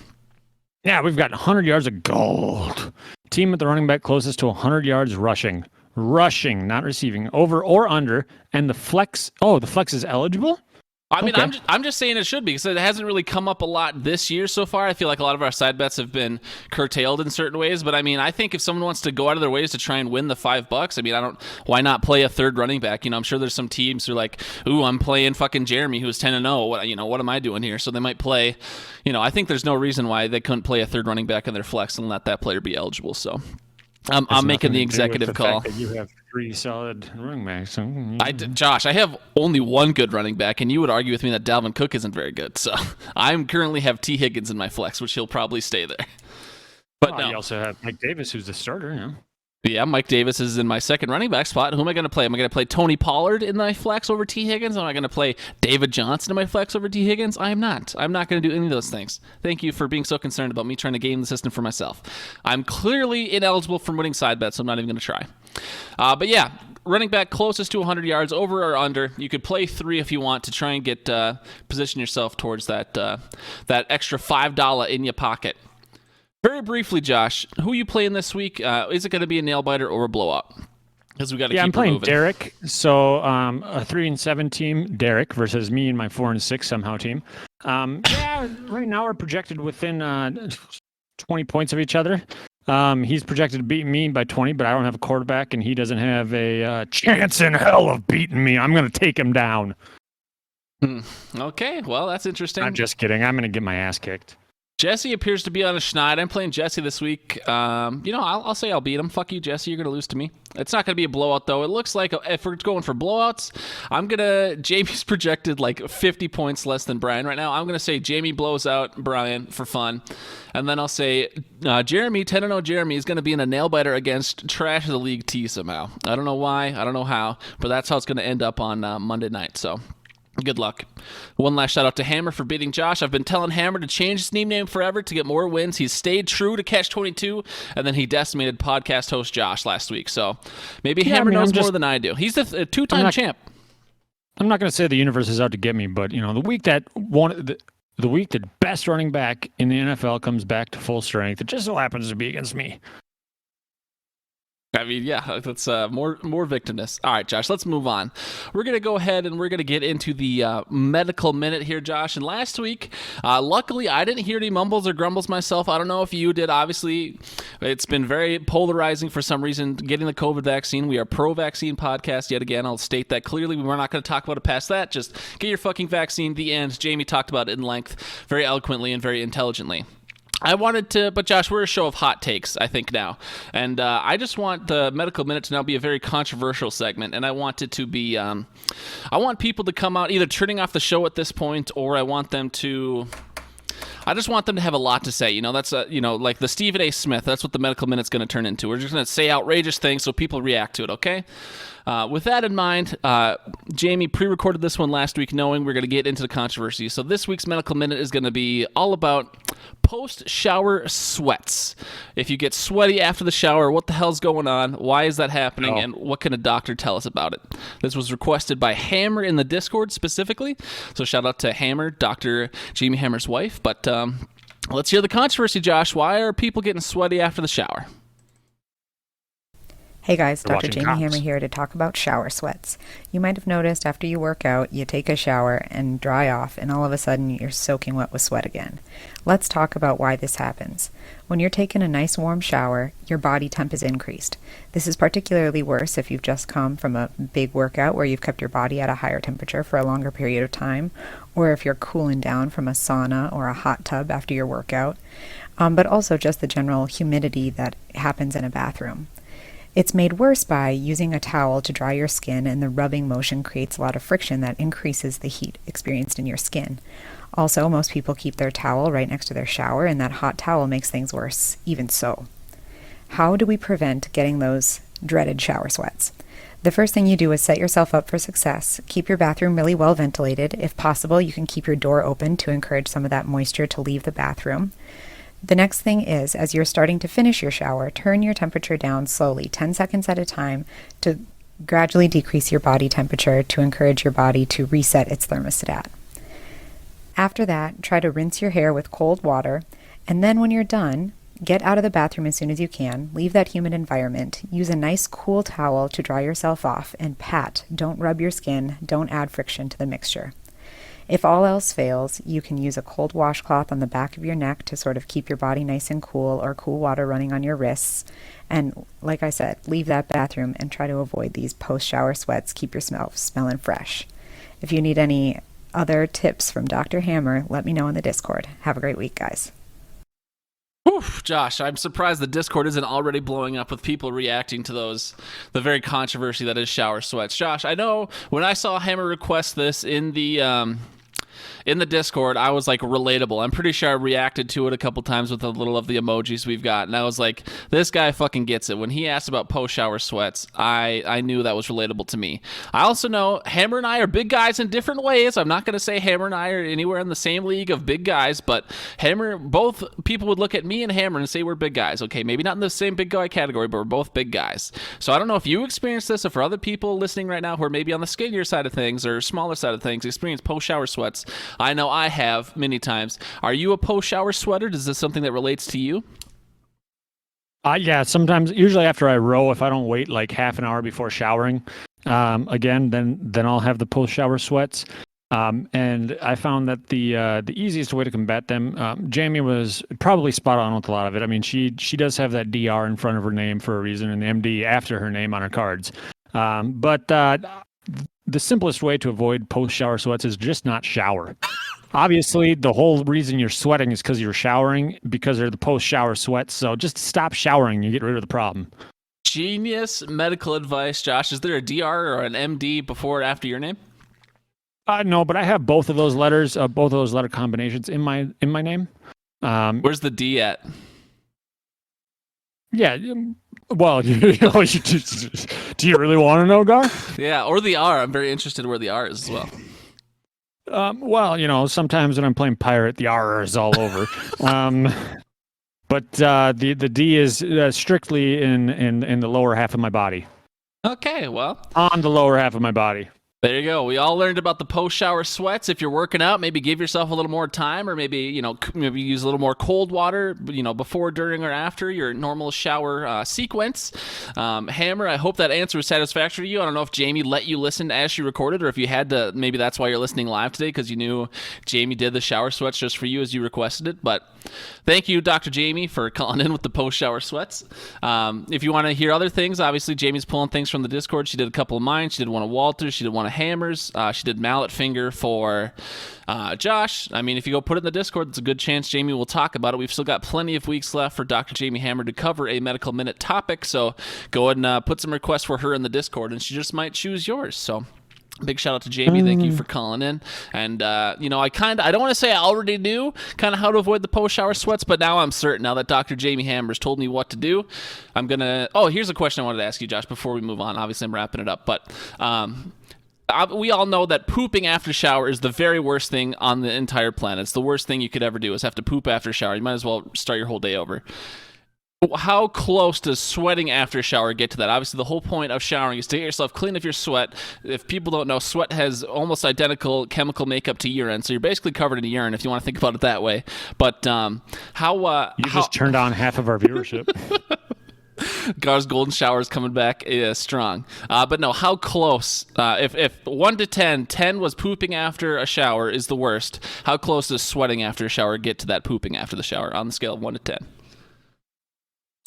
S3: Yeah, we've got 100 yards of gold. Team with the running back closest to 100 yards rushing, not receiving, over or under, and the flex. Oh, the flex is eligible.
S2: I mean,
S3: okay.
S2: I'm just saying it should be because it hasn't really come up a lot this year so far. I feel like a lot of our side bets have been curtailed in certain ways. But I mean, I think if someone wants to go out of their ways to try and win the $5, I mean, why not play a third running back? I'm sure there's some teams who are like, ooh, I'm playing fucking Jeremy who's 10-0. What am I doing here? So they might play. I think there's no reason why they couldn't play a third running back in their flex and let that player be eligible. So I'm making the executive call.
S3: You have 3 solid running backs.
S2: Josh, I have only one good running back, and you would argue with me that Dalvin Cook isn't very good. So I currently have T. Higgins in my flex, which he'll probably stay there. But no.
S3: You also have Mike Davis, who's the starter.
S2: Yeah, Mike Davis is in my second running back spot. Who am I going to play? Am I going to play Tony Pollard in my flex over T. Higgins? Am I going to play David Johnson in my flex over T. Higgins? I am not. I'm not going to do any of those things. Thank you for being so concerned about me trying to game the system for myself. I'm clearly ineligible from winning side bets, so I'm not even going to try. But yeah, running back closest to 100 yards, over or under. You could play 3 if you want to try and get position yourself towards that extra $5 in your pocket. Very briefly, Josh, who are you playing this week? Is it going to be a nail biter or a blowout? Because we got to keep
S3: I'm playing
S2: moving.
S3: Derek. So a 3-7 team, Derek, versus me and my 4-6 somehow team. Right now we're projected within 20 points of each other. He's projected to beat me by 20, but I don't have a quarterback, and he doesn't have a chance in hell of beating me. I'm going to take him down.
S2: Okay, well, that's interesting.
S3: I'm just kidding. I'm going to get my ass kicked.
S2: Jesse appears to be on a schneid. I'm playing Jesse this week. I'll say I'll beat him. Fuck you, Jesse. You're going to lose to me. It's not going to be a blowout, though. It looks like if we're going for blowouts, Jamie's projected like 50 points less than Brian right now. I'm going to say Jamie blows out Brian for fun. And then I'll say Jeremy, 10-0 Jeremy, is going to be in a nail-biter against Trash of the League T somehow. I don't know why. I don't know how. But that's how it's going to end up on Monday night. So good luck. One last shout out to Hammer for beating Josh. I've been telling Hammer to change his name forever to get more wins. He's stayed true to Catch-22, and then he decimated podcast host Josh last week. So maybe Hammer knows more than I do. He's a 2-time champ.
S3: I'm not going to say the universe is out to get me, but the week that the week that best running back in the NFL comes back to full strength, it just so happens to be against me.
S2: I mean, yeah, that's more victimness. All right, Josh, let's move on. We're going to go ahead and we're going to get into the medical minute here, Josh. And last week, luckily, I didn't hear any mumbles or grumbles myself. I don't know if you did. Obviously, it's been very polarizing for some reason getting the COVID vaccine. We are pro-vaccine podcast yet again. I'll state that clearly. We're not going to talk about it past that. Just get your fucking vaccine. The end. Jamie talked about it in length, very eloquently and very intelligently. I wanted to, but Josh, we're a show of hot takes, I think, now. And I just want the medical minute to now be a very controversial segment. And I want it to be, I want people to come out either turning off the show at this point, or I just want them to have a lot to say. That's, like the Stephen A. Smith. That's what the medical minute's going to turn into. We're just going to say outrageous things so people react to it, okay? With that in mind, Jamie pre-recorded this one last week knowing we're going to get into the controversy. So this week's medical minute is going to be all about post-shower sweats. If you get sweaty after the shower, what the hell's going on? Why is that happening? And what can a doctor tell us about it? This was requested by Hammer in the Discord specifically. So shout out to Hammer, Dr. Jamie Hammer's wife. But let's hear the controversy, Josh. Why are people getting sweaty after the shower?
S7: Hey guys, Dr. Jamie
S3: Cops.
S7: Hammer here to talk about shower sweats. You might have noticed after you work out, you take a shower and dry off, and all of a sudden you're soaking wet with sweat again. Let's talk about why this happens. When you're taking a nice warm shower, your body temp is increased. This is particularly worse if you've just come from a big workout where you've kept your body at a higher temperature for a longer period of time, or if you're cooling down from a sauna or a hot tub after your workout, but also just the general humidity that happens in a bathroom. It's made worse by using a towel to dry your skin, and the rubbing motion creates a lot of friction that increases the heat experienced in your skin. Also, most people keep their towel right next to their shower, and that hot towel makes things worse even so. How do we prevent getting those dreaded shower sweats? The first thing you do is set yourself up for success. Keep your bathroom really well ventilated. If possible, you can keep your door open to encourage some of that moisture to leave the bathroom. The next thing is, as you're starting to finish your shower, turn your temperature down slowly, 10 seconds at a time, to gradually decrease your body temperature to encourage your body to reset its thermostat. After that, try to rinse your hair with cold water, and then when you're done, get out of the bathroom as soon as you can, leave that humid environment, use a nice cool towel to dry yourself off, and pat, don't rub your skin, don't add friction to the mixture. If all else fails, you can use a cold washcloth on the back of your neck to sort of keep your body nice and cool, or cool water running on your wrists. And like I said, leave that bathroom and try to avoid these post-shower sweats. Keep your smelling fresh. If you need any other tips from Dr. Hammer, let me know in the Discord. Have a great week, guys.
S2: Oof, Josh, I'm surprised the Discord isn't already blowing up with people reacting to the very controversy that is shower sweats. Josh, I know when I saw Hammer request this in the Discord, I was like, relatable. I'm pretty sure I reacted to it a couple times with a little of the emojis we've got, and I was like, this guy fucking gets it. When he asked about post-shower sweats, I knew that was relatable to me. I also know Hammer and I are big guys in different ways. I'm not going to say Hammer and I are anywhere in the same league of big guys, but both people would look at me and Hammer and say we're big guys. Okay, maybe not in the same big guy category, but we're both big guys. So I don't know if you experienced this, or for other people listening right now who are maybe on the skinnier side of things or smaller side of things, experience post-shower sweats. I know I have many times. Are you a post-shower sweater? Is this something that relates to you?
S3: Yeah, sometimes, usually after I row, if I don't wait like half an hour before showering, then I'll have the post-shower sweats. And I found that the easiest way to combat them, Jamie was probably spot on with a lot of it. I mean, she does have that DR in front of her name for a reason, and the MD after her name on her cards. But the simplest way to avoid post-shower sweats is just not shower. Obviously, the whole reason you're sweating is because you're showering, because they're the post-shower sweats. So just stop showering, you get rid of the problem.
S2: Genius medical advice, Josh. Is there a DR or an MD before or after your name?
S3: No, but I have both of those letters, both of those letter combinations in my name.
S2: Where's the D at?
S3: Yeah. Well, do you really want to know, Gar?
S2: Yeah, or the R. I'm very interested in where the R is as well.
S3: Well, sometimes when I'm playing pirate, the R is all over. But the D is strictly in the lower half of my body.
S2: Okay, well.
S3: On the lower half of my body.
S2: There you go. We all learned about the post-shower sweats. If you're working out, maybe give yourself a little more time, or maybe maybe use a little more cold water, before, during, or after your normal shower sequence. Hammer, I hope that answer was satisfactory to you. I don't know if Jamie let you listen as she recorded, or if you had to. Maybe that's why you're listening live today, because you knew Jamie did the shower sweats just for you as you requested it. But thank you, Dr. Jamie, for calling in with the post-shower sweats. If you want to hear other things, obviously Jamie's pulling things from the Discord. She did a couple of mine. She did one of Walter's. She did one of Hammers. She did mallet finger for Josh. I mean, if you go put it in the Discord, it's a good chance Jamie will talk about it. We've still got plenty of weeks left for Dr. Jamie Hammer to cover a medical minute topic, so go ahead and put some requests for her in the Discord, and she just might choose yours. So big shout out to Jamie. Thank you for calling in. And, I don't want to say I already knew kind of how to avoid the post-shower sweats, but now I'm certain. Now that Dr. Jamie Hammers told me what to do, I'm going to... Oh, here's a question I wanted to ask you, Josh, before we move on. Obviously, I'm wrapping it up, but... we all know that pooping after shower is the very worst thing on the entire planet. It's the worst thing you could ever do is have to poop after shower. You might as well start your whole day over. How close does sweating after shower get to that? Obviously, the whole point of showering is to get yourself clean of your sweat. If people don't know, sweat has almost identical chemical makeup to urine, so you're basically covered in urine if you want to think about it that way. But
S3: just turned on half of our viewership.
S2: Gar's golden shower is coming back strong. But no, how close? If 1 to 10, 10 was pooping after a shower is the worst. How close does sweating after a shower get to that pooping after the shower on the scale of 1 to 10?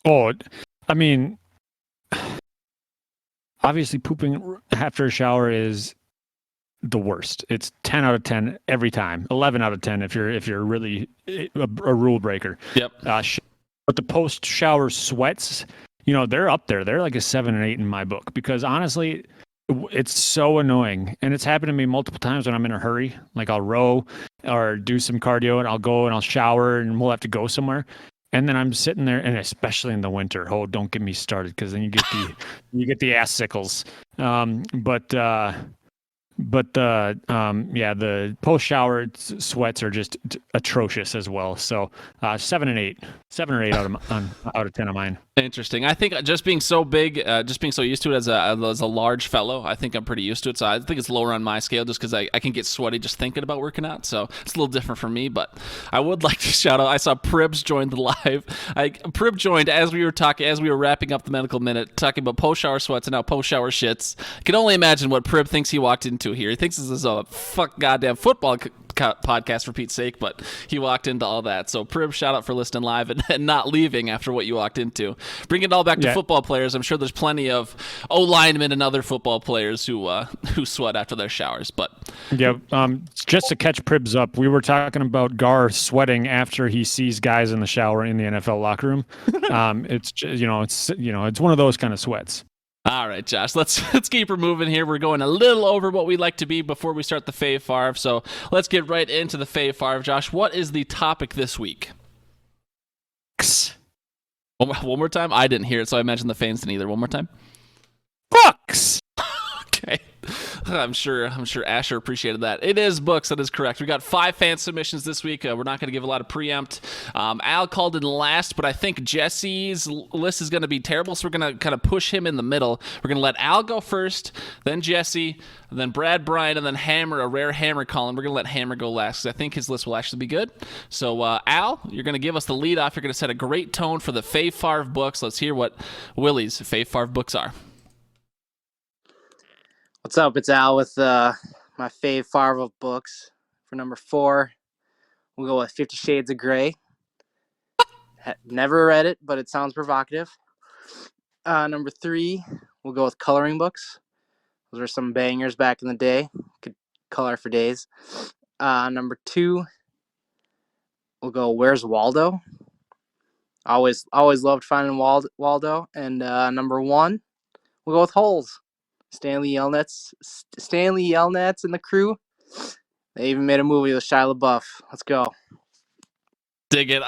S3: Oh, I mean, obviously pooping after a shower is the worst. It's 10 out of 10 every time. 11 out of 10 if you're really a rule breaker.
S2: Yep.
S3: But the post-shower sweats, they're up there. They're like a 7 and 8 in my book because honestly, it's so annoying. And it's happened to me multiple times when I'm in a hurry. Like I'll row or do some cardio and I'll go and I'll shower and we'll have to go somewhere. And then I'm sitting there, and especially in the winter. Oh, don't get me started, because then you get the ass sickles. The post shower sweats are just atrocious as well. So 7 and 8, 7 or 8 out of 10 of mine.
S2: Interesting. I think just being so big, just being so used to it as a large fellow, I think I'm pretty used to it. So I think it's lower on my scale just because I can get sweaty just thinking about working out. So it's a little different for me. But I would like to shout out. I saw Pribs join the live. Prib joined as we were wrapping up the medical minute, talking about post shower sweats and now post shower shits. I can only imagine what Prib thinks he walked into here. He thinks this is a goddamn football podcast for Pete's sake, but he walked into all that. So Prib, shout out for listening live and not leaving after what you walked into. Bring it all back to football players. I'm sure there's plenty of O-linemen and other football players who sweat after their showers. But
S3: just to catch Pribs up, we were talking about Gar sweating after he sees guys in the shower in the NFL locker room. It's one of those kind of sweats.
S2: All right, Josh, let's keep her moving here. We're going a little over what we'd like to be before we start the Fave Favre, so let's get right into the Fave Favre. Josh, what is the topic this week? One more time? I didn't hear it, so I imagine the fans didn't either. One more time?
S3: Books!
S2: Okay. I'm sure Asher appreciated that. It is books. That is correct. We got 5 fan submissions this week. We're not going to give a lot of preempt. Al called in last, but I think Jesse's list is going to be terrible, so we're going to kind of push him in the middle. We're going to let Al go first, then Jesse, then Brad, Brian, and then Hammer, a rare Hammer call, and we're going to let Hammer go last because I think his list will actually be good. So, Al, you're going to give us the lead off. You're going to set a great tone for the Fave Favre books. Let's hear what Willie's Fave Favre books are.
S8: What's up? It's Al with my Fave Favre books. For number 4, we'll go with 50 Shades of Grey. Never read it, but it sounds provocative. Number 3, we'll go with coloring books. Those are some bangers back in the day. Could color for days. Number 2, we'll go Where's Waldo? Always loved finding Waldo. And number 1, we'll go with Holes. Stanley Yelnats and the crew. They even made a movie with Shia LaBeouf. Let's go.
S2: Dig it.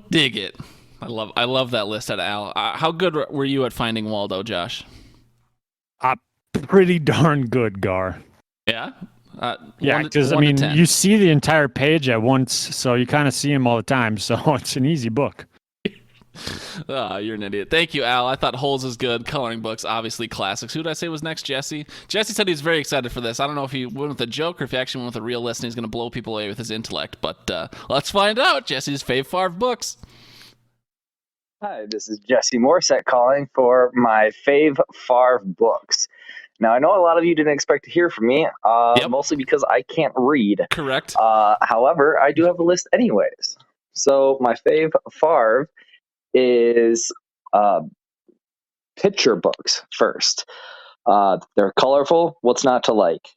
S2: Dig it. I love that list at Al. How good were you at finding Waldo, Josh?
S3: Pretty darn good, Gar.
S2: Yeah?
S3: Because, you see the entire page at once, so you kind of see him all the time, so it's an easy book.
S2: Oh, you're an idiot. Thank you, Al. I thought Holes is good. Coloring books, obviously classics. Who did I say was next? Jesse. Jesse said he's very excited for this. I don't know if he went with a joke or if he actually went with a real list and he's going to blow people away with his intellect. But let's find out. Jesse's Fave Favre books.
S9: Hi, this is Jesse Morissette calling for my Fave Favre books. Now, I know a lot of you didn't expect to hear from me, mostly because I can't read.
S2: Correct.
S9: However, I do have a list anyways. So my Fave Favre is picture books first. They're colorful. What's not to like?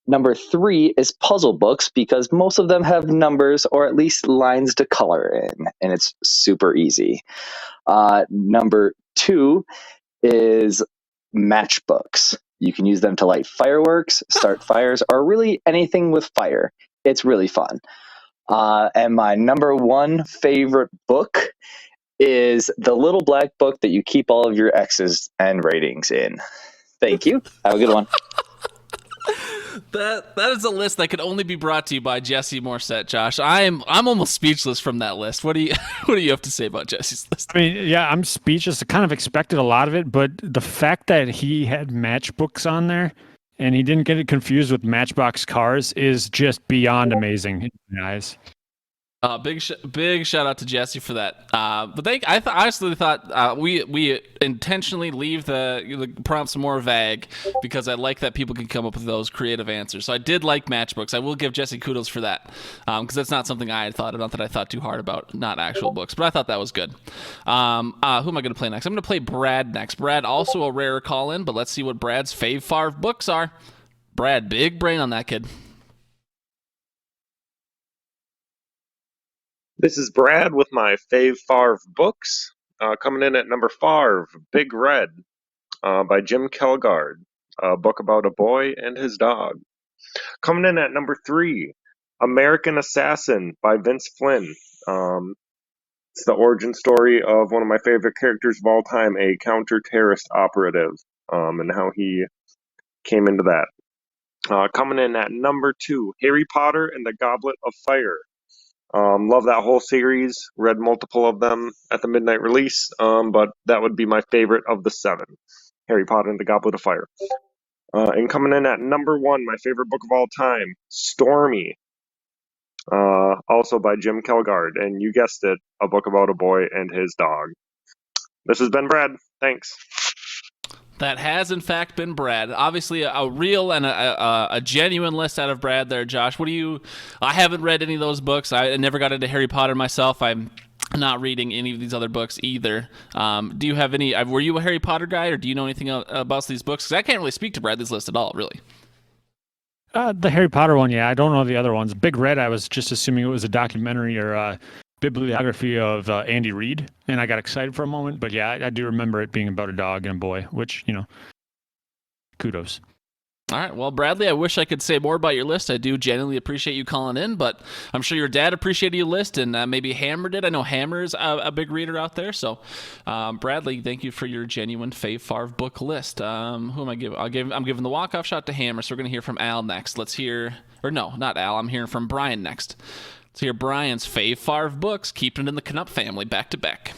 S9: Number 3 is puzzle books because most of them have numbers or at least lines to color in, and it's super easy. Number 2 is matchbooks. You can use them to light fireworks, start fires, or really anything with fire. It's really fun. And my number 1 favorite book is the little black book that you keep all of your X's and ratings in. Thank you. Have a good one.
S2: That is a list that could only be brought to you by Jesse Morissette, Josh. I'm almost speechless from that list. What do you have to say about Jesse's list?
S3: I mean, yeah, I'm speechless. I kind of expected a lot of it, but the fact that he had matchbooks on there and he didn't get it confused with Matchbox cars is just beyond amazing in my eyes.
S2: Big shout out to Jesse for that. But I honestly thought we intentionally leave the prompts more vague because I like that people can come up with those creative answers. So I did like matchbooks. I will give Jesse kudos for that because that's not something I had thought of, not that I thought too hard about, not actual books. But I thought that was good. Who am I going to play next? I'm going to play Brad next. Brad, also a rare call-in, but let's see what Brad's Fave Favre books are. Brad, big brain on that kid.
S10: This is Brad with my Fave Favre books. Coming in at number 5, Big Red by Jim Kelgard, a book about a boy and his dog. Coming in at number 3, American Assassin by Vince Flynn. It's the origin story of one of my favorite characters of all time, a counter-terrorist operative, and how he came into that. Coming in at number 2, Harry Potter and the Goblet of Fire. Love that whole series. Read multiple of them at the midnight release, but that would be my favorite of the 7. Harry Potter and the Goblet of Fire. And coming in at number 1, my favorite book of all time, Stormy. Also by Jim Kelgard, and you guessed it, a book about a boy and his dog. This has been Brad. Thanks.
S2: That has, in fact, been Brad. Obviously, a real and a genuine list out of Brad there, Josh. I haven't read any of those books. I never got into Harry Potter myself. I'm not reading any of these other books either. Do you have any? Were you a Harry Potter guy, or do you know anything about these books? Because I can't really speak to Bradley's list at all, really.
S3: The Harry Potter one, yeah. I don't know the other ones. Big Red, I was just assuming it was a documentary or bibliography of Andy Reid, and I got excited for a moment. But yeah, I do remember it being about a dog and a boy, which, kudos.
S2: All right. Well, Bradley, I wish I could say more about your list. I do genuinely appreciate you calling in, but I'm sure your dad appreciated your list and maybe Hammer did. I know Hammer's a big reader out there. So, Bradley, thank you for your genuine Fave Favre book list. Who am I giving? I'm giving the walk-off shot to Hammer, so we're going to hear from Al next. Let's hear, or no, not Al. I'm hearing from Brian next. Let's hear Brian's Fave Favre books, keeping it in the Knupp family, back to back.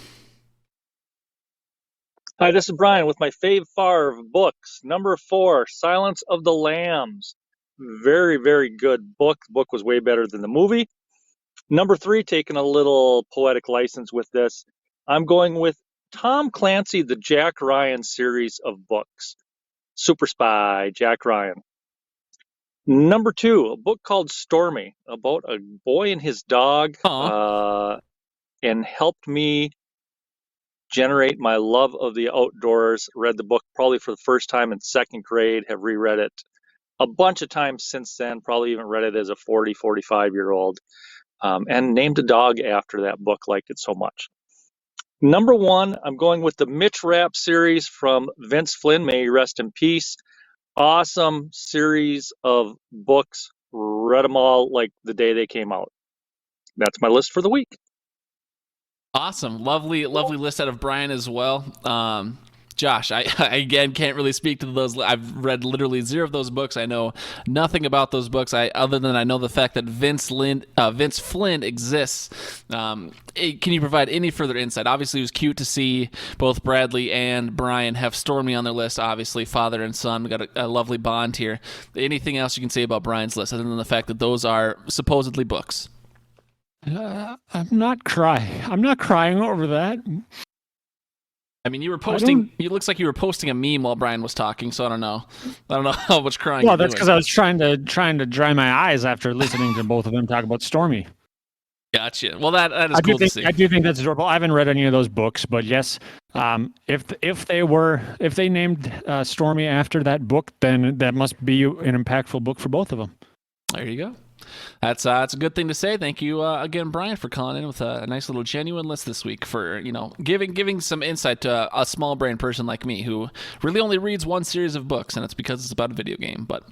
S1: Hi, this is Brian with my Fave Favre books. Number 4, Silence of the Lambs. Very, very good book. The book was way better than the movie. Number 3, taking a little poetic license with this. I'm going with Tom Clancy, the Jack Ryan series of books. Super Spy, Jack Ryan. Number 2, a book called Stormy, about a boy and his dog, and helped me generate my love of the outdoors. Read the book probably for the first time in 2nd grade, have reread it a bunch of times since then, probably even read it as a 45-year-old, and named a dog after that book, liked it so much. Number 1, I'm going with the Mitch Rapp series from Vince Flynn, may he rest in peace. Awesome series of books, read them all like the day they came out. That's my list for the week.
S2: Awesome. Lovely list out of Brian as well. Josh, I again can't really speak to those. I've read literally zero of those books. I know nothing about those books. Other than I know the fact that Vince Flynn exists. Can you provide any further insight? Obviously, it was cute to see both Bradley and Brian have Stormy on their list. Obviously, father and son. We got a lovely bond here. Anything else you can say about Brian's list, other than the fact that those are supposedly books?
S3: I'm not crying. I'm not crying over that.
S2: I mean, you were posting. It looks like you were posting a meme while Brian was talking. So I don't know. I don't know how much crying.
S3: Well, that's because I was trying to dry my eyes after listening to both of them talk about Stormy.
S2: Gotcha. Well, that is cool to see.
S3: I do think that's adorable. I haven't read any of those books, but yes, if they named Stormy after that book, then that must be an impactful book for both of them.
S2: There you go. That's a good thing to say. Thank you again, Brian, for calling in with a nice little genuine list this week, for giving some insight to a small brain person like me who really only reads one series of books, and it's because it's about a video game. But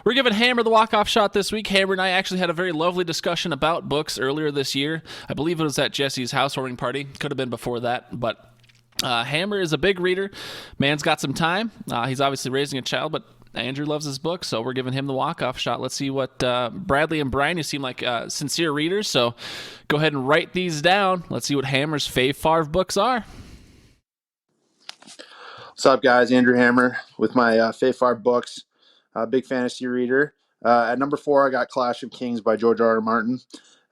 S2: we're giving Hammer the walk-off shot this week. Hammer and I actually had a very lovely discussion about books earlier this year. I believe it was at Jesse's housewarming party. Could have been before that, but Hammer is a big reader. Man's got some time. He's obviously raising a child, but Andrew loves his book, so we're giving him the walk-off shot. Let's see what Bradley and Brian, you seem like sincere readers, so go ahead and write these down. Let's see what Hammer's Fave Favre books are.
S11: What's up, guys? Andrew Hammer with my Fave Favre books. Big fantasy reader. At number 4, I got Clash of Kings by George R. R. Martin.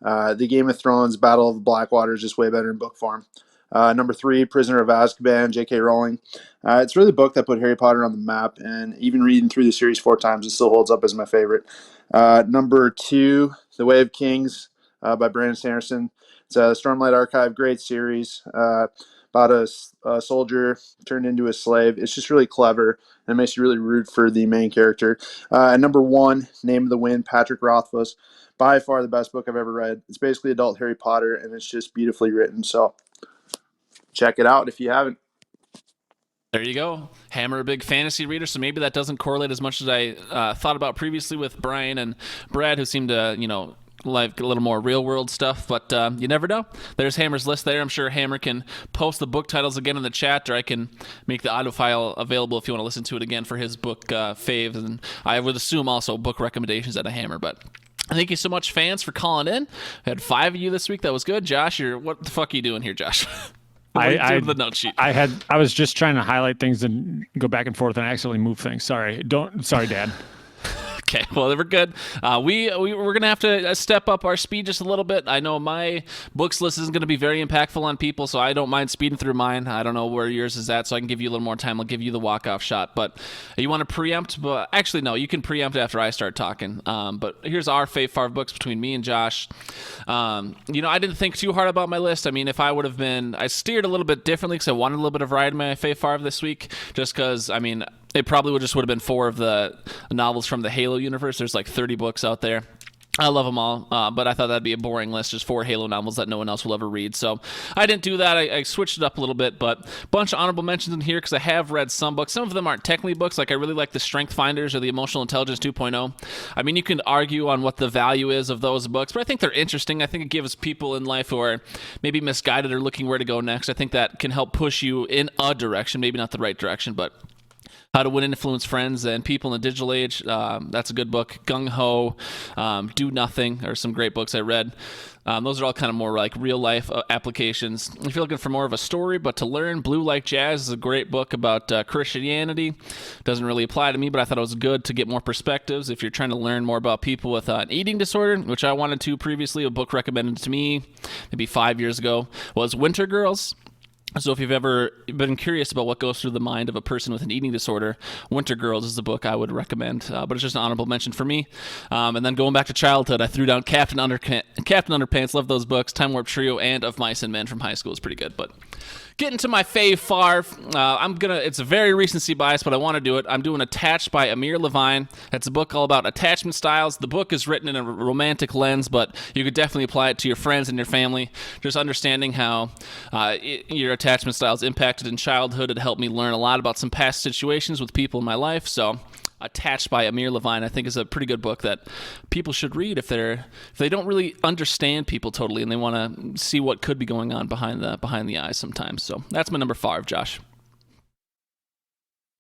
S11: The Game of Thrones Battle of the Blackwater is just way better in book form. Number 3, Prisoner of Azkaban, J.K. Rowling. It's really a book that put Harry Potter on the map, and even reading through the series 4 times, it still holds up as my favorite. Number 2, The Way of Kings by Brandon Sanderson. It's a Stormlight Archive, great series about a soldier turned into a slave. It's just really clever, and it makes you really root for the main character. And number 1, Name of the Wind, Patrick Rothfuss. By far the best book I've ever read. It's basically adult Harry Potter, and it's just beautifully written, so check it out if you haven't.
S2: There you go. Hammer, a big fantasy reader, so maybe that doesn't correlate as much as I thought about previously with Brian and Brad, who seem to, like a little more real-world stuff, but you never know. There's Hammer's list there. I'm sure Hammer can post the book titles again in the chat, or I can make the audio file available if you want to listen to it again for his book faves, and I would assume also book recommendations at a Hammer, but thank you so much, fans, for calling in. I had 5 of you this week. That was good. Josh, what the fuck are you doing here, Josh? The note sheet.
S3: I was just trying to highlight things and go back and forth and accidentally move things. Sorry, Dad.
S2: Okay, well, we're good. We're gonna have to step up our speed just a little bit. I know my books list isn't gonna be very impactful on people, so I don't mind speeding through mine. I don't know where yours is at, so I can give you a little more time. I'll give you the walk-off shot. But you want to preempt? But actually, no, you can preempt after I start talking. But here's our Fave Favre books between me and Josh. I didn't think too hard about my list. I mean, if I would have been, I steered a little bit differently because I wanted a little bit of variety in my Fave Favre this week, just because, I mean, it probably would have been 4 of the novels from the Halo universe. There's like 30 books out there. I love them all, but I thought that'd be a boring list, just 4 Halo novels that no one else will ever read. So I didn't do that. I switched it up a little bit, but a bunch of honorable mentions in here because I have read some books. Some of them aren't technically books. Like I really like the Strength Finders or the Emotional Intelligence 2.0. I mean, you can argue on what the value is of those books, but I think they're interesting. I think it gives people in life who are maybe misguided or looking where to go next, I think that can help push you in a direction, maybe not the right direction, but How to Win and Influence Friends and People in the Digital Age. That's a good book. Gung Ho, Do Nothing are some great books I read. Those are all kind of more like real life applications. If you're looking for more of a story, but to learn, Blue Like Jazz is a great book about Christianity. Doesn't really apply to me, but I thought it was good to get more perspectives. If you're trying to learn more about people with an eating disorder, which I wanted to previously, a book recommended to me maybe 5 years ago was Winter Girls. So if you've ever been curious about what goes through the mind of a person with an eating disorder, Winter Girls is the book I would recommend, but it's just an honorable mention for me. And then going back to childhood, I threw down Captain Underpants, love those books, Time Warp Trio, and Of Mice and Men from high school is pretty good. But getting to my Fave Favre, it's a very recency bias, but I want to do it. I'm doing Attached by Amir Levine. It's a book all about attachment styles. The book is written in a romantic lens, but you could definitely apply it to your friends and your family. Just understanding how your attachment styles impacted in childhood. It helped me learn a lot about some past situations with people in my life. So Attached by Amir Levine, I think, is a pretty good book that people should read if they don't really understand people totally and they want to see what could be going on behind the eyes sometimes. So that's my number 5, Josh.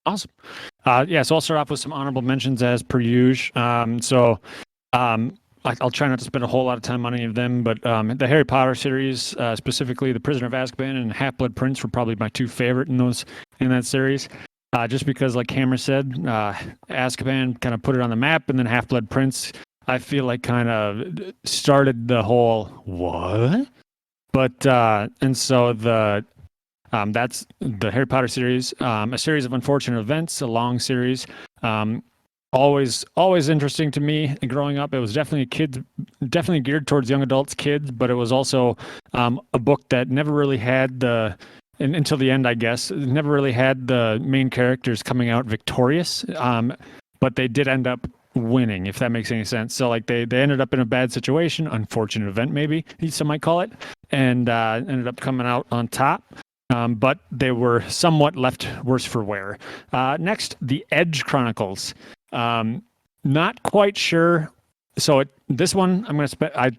S3: Awesome. So I'll start off with some honorable mentions as per usual. I'll try not to spend a whole lot of time on any of them, but the Harry Potter series, specifically The Prisoner of Azkaban and Half-Blood Prince, were probably my two favorite in that series. Just because, like Hammer said, Azkaban kind of put it on the map, and then Half-Blood Prince, I feel like kind of started the whole what? But and so that's the Harry Potter series, a series of unfortunate events, a long series. Always interesting to me growing up. It was definitely geared towards young adults, kids, but it was also a book that never really had until the end, I guess, never really had the main characters coming out victorious. But they did end up winning, if that makes any sense. So like they ended up in a bad situation, unfortunate event maybe some might call it, and ended up coming out on top. But they were somewhat left worse for wear. Next, The Edge Chronicles. Not quite sure. So this one, I'm going to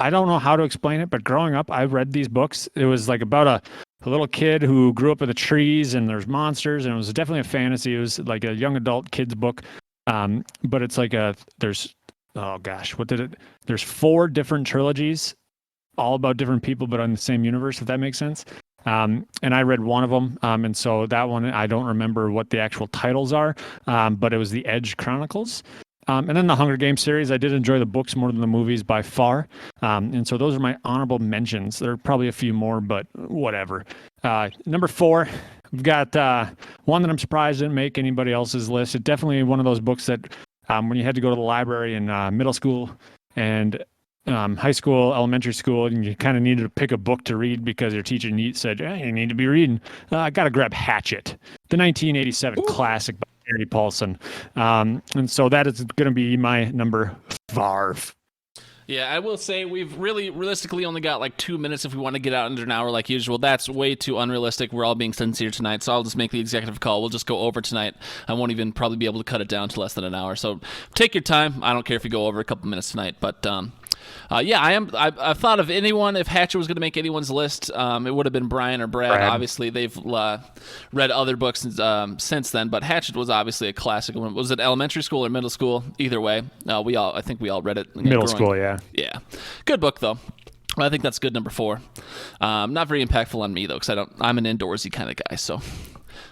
S3: I don't know how to explain it, but growing up, I read these books. It was like about a little kid who grew up in the trees and there's monsters, and it was definitely a fantasy. It was like a young adult kid's book. But it's like there's 4 different trilogies, all about different people, but on the same universe, if that makes sense. And I read one of them, and so that one, I don't remember what the actual titles are, but it was The Edge Chronicles. And then the Hunger Games series, I did enjoy the books more than the movies by far. And so those are my honorable mentions. There are probably a few more, but whatever. Number 4, we've got one that I'm surprised didn't make anybody else's list. It's definitely one of those books that when you had to go to the library in middle school and high school, elementary school, and you kind of needed to pick a book to read because your teacher said, you need to be reading. I got to grab Hatchet, the 1987 classic by Gary Paulson. And so that is going to be my number 5.
S2: Yeah, I will say we've realistically only got like 2 minutes if we want to get out under an hour like usual. That's way too unrealistic. We're all being sincere tonight, so I'll just make the executive call. We'll just go over tonight. I won't even probably be able to cut it down to less than an hour. So take your time. I don't care if you go over a couple minutes tonight, but I've thought of anyone. If Hatchet was going to make anyone's list, it would have been Brian or Brad. Obviously, they've read other books since then, but Hatchet was obviously a classic. Was it elementary school or middle school? Either way, I think we all read it.
S3: Middle school, yeah.
S2: Yeah, good book though. I think that's good. Number 4. Not very impactful on me though, because I'm an indoorsy kind of guy. So.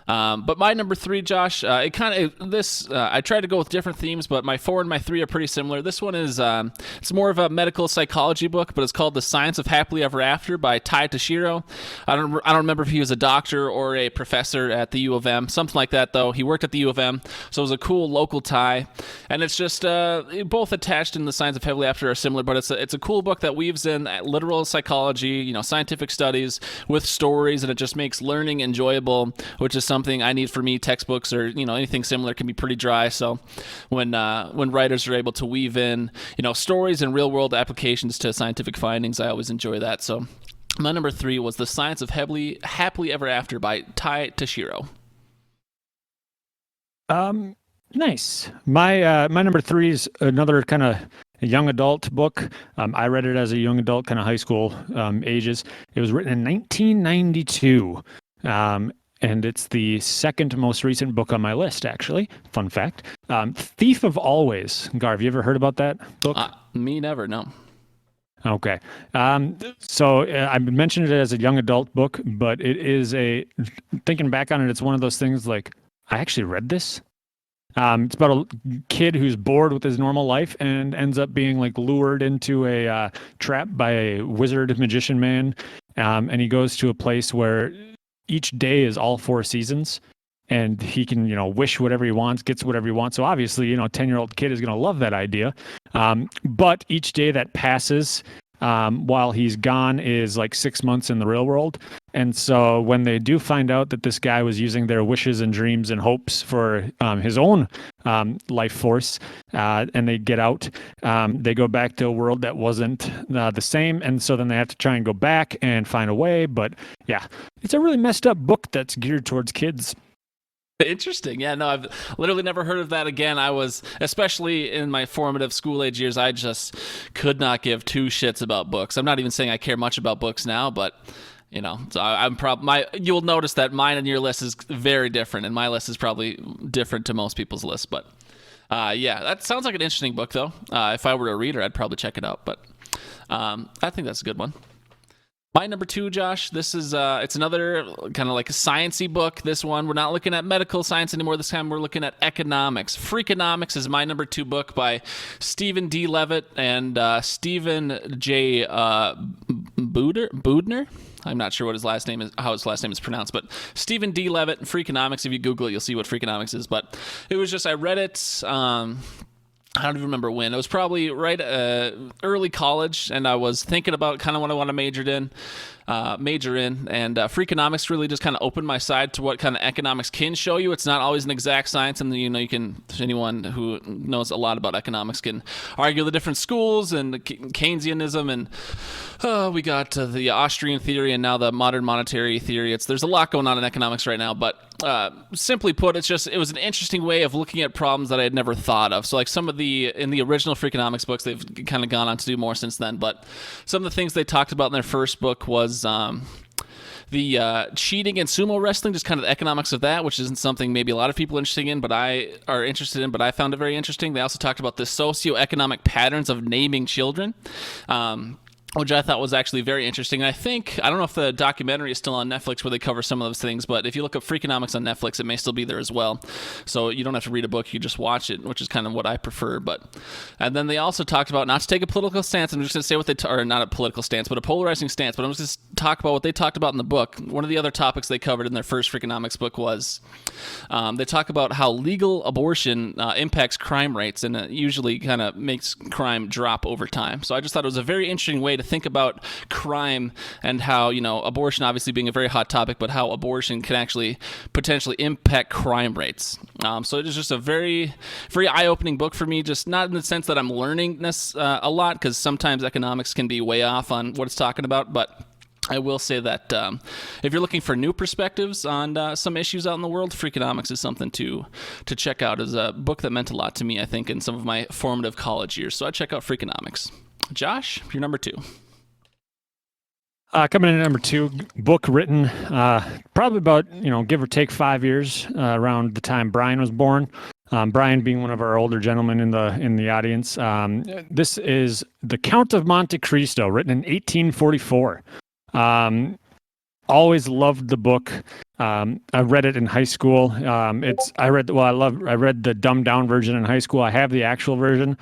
S2: But my number 3, Josh, I tried to go with different themes, but my 4 and my 3 are pretty similar. This one is, it's more of a medical psychology book, but it's called The Science of Happily Ever After by Tai Tashiro. I don't remember if he was a doctor or a professor at the U of M, something like that though. He worked at the U of M, so it was a cool local tie, and it's just, both attached in The Science of Happily After are similar, but it's a cool book that weaves in literal psychology, scientific studies with stories, and it just makes learning enjoyable, which is something I need for me. Textbooks or anything similar can be pretty dry. So when writers are able to weave in stories and real world applications to scientific findings, I always enjoy that. So my number 3 was The Science of Happily Ever After by Tai Tashiro.
S3: Nice. My number 3 is another kind of young adult book. I read it as a young adult, kind of high school ages. It was written in 1992. And it's the second most recent book on my list, actually. Fun fact. Thief of Always. Gar, have you ever heard about that book?
S2: Me never, no.
S3: Okay. So I mentioned it as a young adult book, but it is thinking back on it, it's one of those things like, I actually read this. It's about a kid who's bored with his normal life and ends up being like lured into a trap by a wizard magician man. And he goes to a place where each day is all 4 seasons, and he can, wish whatever he wants, gets whatever he wants. So obviously, a 10-year-old kid is going to love that idea. But each day that passes while he's gone is like 6 months in the real world. And so when they do find out that this guy was using their wishes and dreams and hopes for his own life force, and they get out, they go back to a world that wasn't the same. And so then they have to try and go back and find a way. But yeah, it's a really messed up book that's geared towards kids.
S2: Interesting. Yeah, no, I've literally never heard of that again. I was, especially in my formative school age years, I just could not give 2 shits about books. I'm not even saying I care much about books now, but So I'm probably you'll notice that mine and your list is very different, and my list is probably different to most people's list. But yeah, that sounds like an interesting book, though. If I were a reader, I'd probably check it out. But I think that's a good one. My number 2, Josh, this is it's another kind of like a sciencey book. This one, we're not looking at medical science anymore. This time we're looking at economics. Freakonomics is my number 2 book by Stephen D. Levitt and Stephen J. Budner. I'm not sure what his last name is, how his last name is pronounced, but Stephen D. Levitt, Freakonomics. If you Google it, you'll see what Freakonomics is. But it was just, I read it. I don't even remember when. It was probably right early college, and I was thinking about kind of what I want to major in, and Freakonomics really just kind of opened my side to what kind of economics can show you. It's not always an exact science, and anyone who knows a lot about economics can argue the different schools and the Keynesianism, and we got the Austrian theory and now the modern monetary theory. There's a lot going on in economics right now, but simply put, it was an interesting way of looking at problems that I had never thought of. So like in the original Freakonomics books, they've kind of gone on to do more since then, but some of the things they talked about in their first book was the cheating in sumo wrestling, just kind of the economics of that, which isn't something maybe a lot of people are interested in, but I found it very interesting. They also talked about the socioeconomic patterns of naming children, which I thought was actually very interesting. And I don't know if the documentary is still on Netflix where they cover some of those things, but if you look up Freakonomics on Netflix, it may still be there as well. So you don't have to read a book, you just watch it, which is kind of what I prefer. And then they also talked about, not to take a political stance, I'm just going to say what or not a political stance, but a polarizing stance, but I'm just going to talk about what they talked about in the book. One of the other topics they covered in their first Freakonomics book was they talk about how legal abortion impacts crime rates, and it usually kind of makes crime drop over time. So I just thought it was a very interesting way to think about crime and how, abortion obviously being a very hot topic, but how abortion can actually potentially impact crime rates. So it is just a very, very eye-opening book for me, just not in the sense that I'm learning this a lot, because sometimes economics can be way off on what it's talking about, but I will say that if you're looking for new perspectives on some issues out in the world, Freakonomics is something to check out. As a book that meant a lot to me, I think, in some of my formative college years. So I'd check out Freakonomics. Josh, you're number 2.
S3: Coming in at number 2, book written probably about, give or take 5 years around the time Brian was born. Brian being one of our older gentlemen in the audience. This is The Count of Monte Cristo, written in 1844. Always loved the book. I read it in high school. I read the dumbed down version in high school. I have the actual version.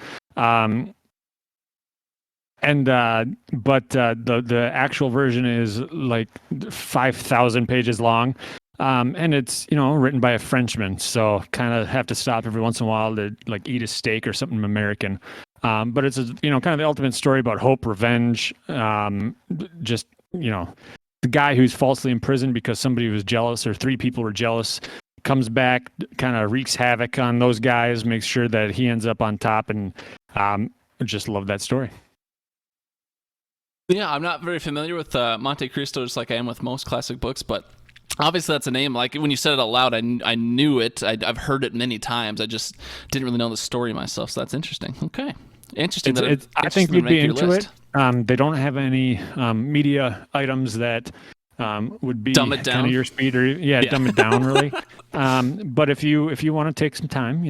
S3: But the actual version is like 5,000 pages long. And it's, written by a Frenchman. So kind of have to stop every once in a while to like eat a steak or something American. But it's, kind of the ultimate story about hope, revenge, the guy who's falsely imprisoned because somebody was jealous or 3 people were jealous, comes back, kind of wreaks havoc on those guys, makes sure that he ends up on top, and just love that story.
S2: Yeah, I'm not very familiar with Monte Cristo, just like I am with most classic books, but obviously that's a name. Like when you said it out loud, I knew it. I've heard it many times. I just didn't really know the story myself, so that's interesting. Okay. Interesting.
S3: I think you'd be into it. They don't have any media items that would be
S2: dumb it down.
S3: Kind of your speed, or dumb it down really. But if you want to take some time,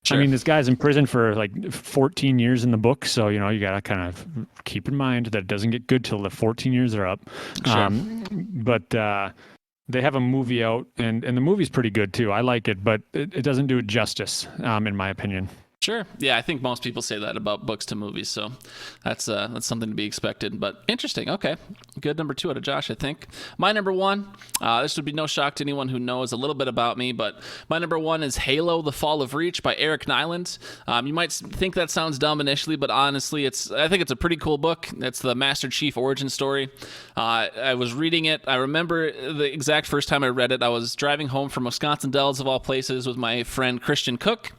S3: Sure. I mean, this guy's in prison for like 14 years in the book, so you got to kind of keep in mind that it doesn't get good till the 14 years are up.
S2: Sure.
S3: But they have a movie out, and the movie's pretty good too. I like it, but it doesn't do it justice, in my opinion.
S2: Sure. Yeah, I think most people say that about books to movies, so that's something to be expected. But interesting. Okay, good number 2 out of Josh, I think. My number 1. This would be no shock to anyone who knows a little bit about me, but my number 1 is Halo: The Fall of Reach by Eric Nyland. You might think that sounds dumb initially, but honestly, I think it's a pretty cool book. It's the Master Chief origin story. I was reading it. I remember the exact first time I read it. I was driving home from Wisconsin Dells, of all places, with my friend Christian Cook.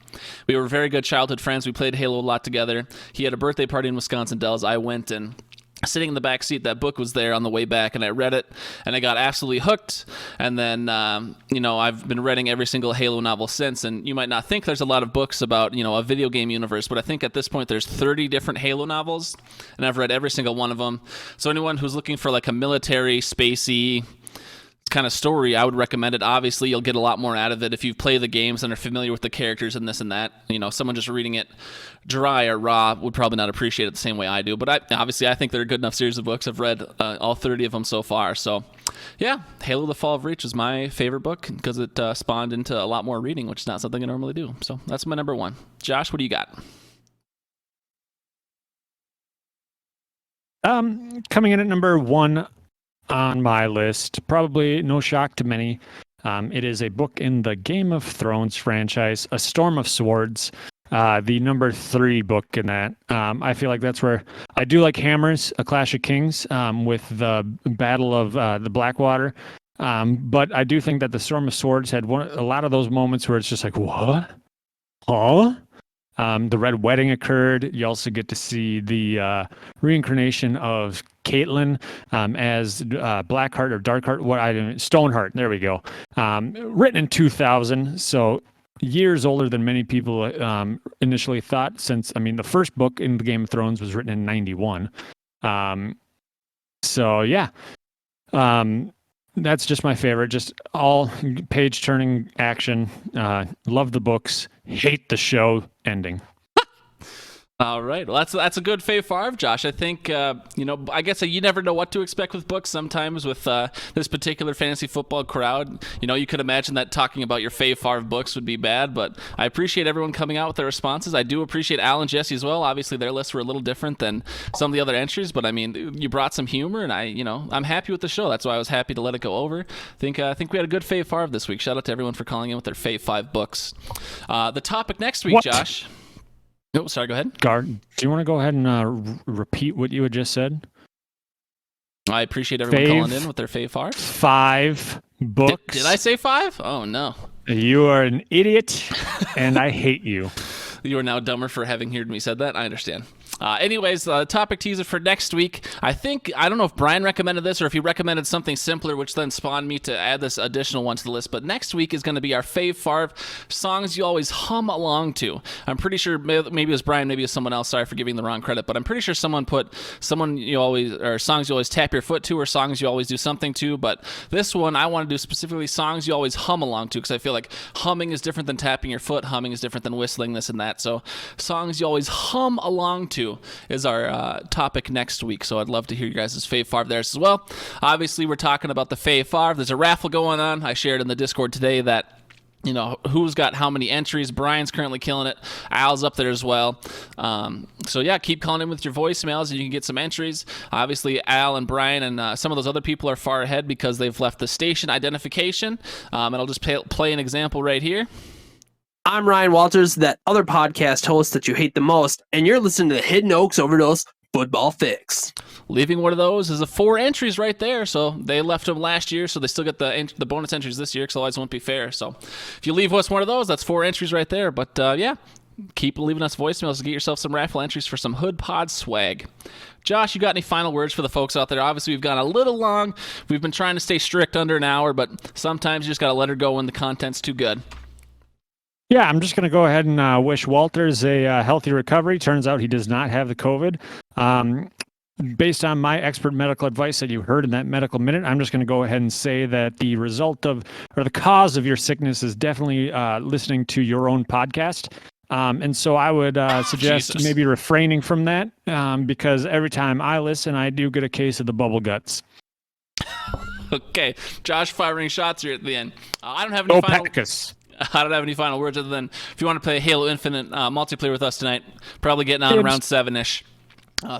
S2: We were very good childhood friends. We played Halo a lot together. He had a birthday party in Wisconsin Dells. I went, and sitting in the back seat. That book was there on the way back, and I read it, and I got absolutely hooked. And then, I've been reading every single Halo novel since. And you might not think there's a lot of books about, a video game universe, but I think at this point there's 30 different Halo novels, and I've read every single one of them. So anyone who's looking for like a military, spacey kind of story, I would recommend it. Obviously, you'll get a lot more out of it if you play the games and are familiar with the characters and this and that. Someone just reading it dry or raw would probably not appreciate it the same way I do. But I think they're a good enough series of books. I've read all 30 of them so far. So, yeah, Halo: The Fall of Reach is my favorite book because it spawned into a lot more reading, which is not something I normally do. So that's my number one. Josh, what do you got?
S3: Coming in at number one on my list, probably no shock to many. It is a book in the Game of Thrones franchise, A Storm of Swords, the number 3 book in that. I feel like that's where I do like Hammers, A Clash of Kings, with the Battle of the Blackwater. But I do think that the Storm of Swords had a lot of those moments where it's just like, what? Huh? The Red Wedding occurred. You also get to see the reincarnation of Caitlyn as Blackheart or Darkheart. Stoneheart. There we go. Written in 2000, so years older than many people initially thought. Since the first book in the Game of Thrones was written in 91. So yeah. That's just my favorite. Just all page-turning action. Love the books. Hate the show ending.
S2: All right. Well, that's a good Fave Favre, Josh. I think, I guess you never know what to expect with books sometimes with this particular fantasy football crowd. You could imagine that talking about your Fave Favre books would be bad, but I appreciate everyone coming out with their responses. I do appreciate Al and Jesse as well. Obviously, their lists were a little different than some of the other entries, but you brought some humor, and I'm happy with the show. That's why I was happy to let it go over. I think we had a good Fave Favre this week. Shout out to everyone for calling in with their Fave 5 books. The topic next week, Josh. Oh, sorry, go ahead.
S3: Guard, do you want to go ahead and repeat what you had just said?
S2: I appreciate everyone calling in with their Fave Favre.
S3: 5 books.
S2: Did I say 5? Oh, no.
S3: You are an idiot, and I hate you.
S2: You are now dumber for having heard me said that. I understand. Anyways, topic teaser for next week. I don't know if Brian recommended this or if he recommended something simpler, which then spawned me to add this additional one to the list. But next week is going to be our Fave Favre songs you always hum along to. I'm pretty sure maybe it was Brian, maybe it was someone else. Sorry for giving the wrong credit, but I'm pretty sure someone put songs you always tap your foot to or songs you always do something to. But this one I want to do specifically songs you always hum along to because I feel like humming is different than tapping your foot. Humming is different than whistling, this and that. So songs you always hum along to is our topic next week. So I'd love to hear you guys' Fave Favre there as well. Obviously, we're talking about the Fave Favre. There's a raffle going on. I shared in the Discord today that who's got how many entries. Brian's currently killing it. Al's up there as well. So yeah, keep calling in with your voicemails and you can get some entries. Obviously, Al and Brian and some of those other people are far ahead because they've left the station identification. And I'll just play an example right here.
S12: I'm Ryan Walters, that other podcast host that you hate the most, and you're listening to the Hidden Oaks Overdose Football Fix.
S2: Leaving one of those is 4 entries right there. So they left them last year, so they still get the bonus entries this year because otherwise it won't be fair. So if you leave us one of those, that's 4 entries right there. But yeah, keep leaving us voicemails to get yourself some raffle entries for some Hood Pod swag. Josh, you got any final words for the folks out there? Obviously, we've gone a little long. We've been trying to stay strict under an hour, but sometimes you just got to let her go when the content's too good.
S3: Yeah, I'm just going to go ahead and wish Walters a healthy recovery. Turns out he does not have the COVID. Based on my expert medical advice that you heard in that medical minute, I'm just going to go ahead and say that the the cause of your sickness is definitely listening to your own podcast. And so I would suggest maybe refraining from that because every time I listen, I do get a case of the bubble guts.
S2: Okay, Josh firing shots here at the end. I don't have any final... I don't have any final words other than if you want to play Halo Infinite multiplayer with us tonight, probably getting on around 7-ish.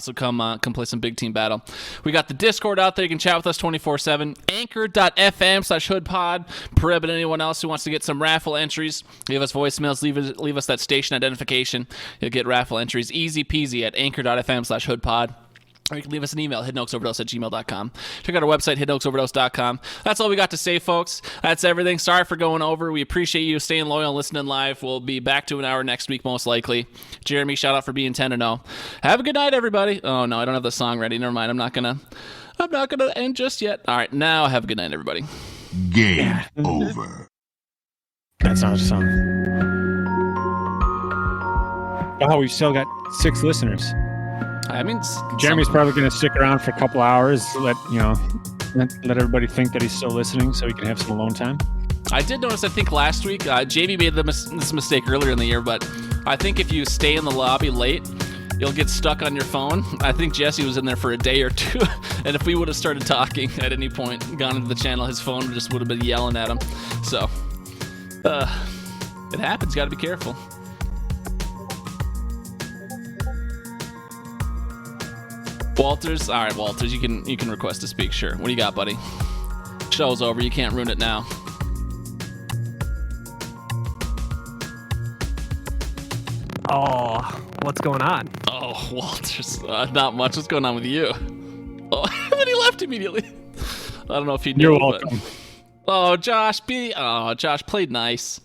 S2: So come play some big team battle. We got the Discord out there. You can chat with us 24/7. Anchor.fm/hoodpod. Preb and anyone else who wants to get some raffle entries. Leave us voicemails. Leave us that station identification. You'll get raffle entries easy peasy at anchor.fm/hoodpod. Or you can leave us an email, hiddenoaksoverdose@gmail.com. Check out our website, hiddenoaksoverdose.com. That's all we got to say, folks. That's everything. Sorry for going over. We appreciate you staying loyal and listening live. We'll be back to an hour next week, most likely. Jeremy, shout out for being 10-0. Have a good night, everybody. Oh, no, I don't have the song ready. Never mind. I'm not gonna end just yet. All right, now have a good night, everybody.
S5: Game over.
S3: That's not a song. Oh, we still got 6 listeners.
S2: I mean,
S3: Jeremy's probably going to stick around for a couple hours to let everybody think that he's still listening so he can have some alone time.
S2: I did notice, I think last week, Jamie made this mistake earlier in the year, but I think if you stay in the lobby late, you'll get stuck on your phone. I think Jesse was in there for a day or two, and if we would have started talking at any point, gone into the channel, his phone just would have been yelling at him. So, it happens. Got to be careful. Walters, all right, Walters, you can request to speak. Sure. What do you got, buddy? Show's over. You can't ruin it now.
S13: Oh, what's going on?
S2: Oh, Walters, not much. What's going on with you? Oh, and then he left immediately. I don't know if he knew.
S3: You're welcome.
S2: Oh, Josh, Josh played nice.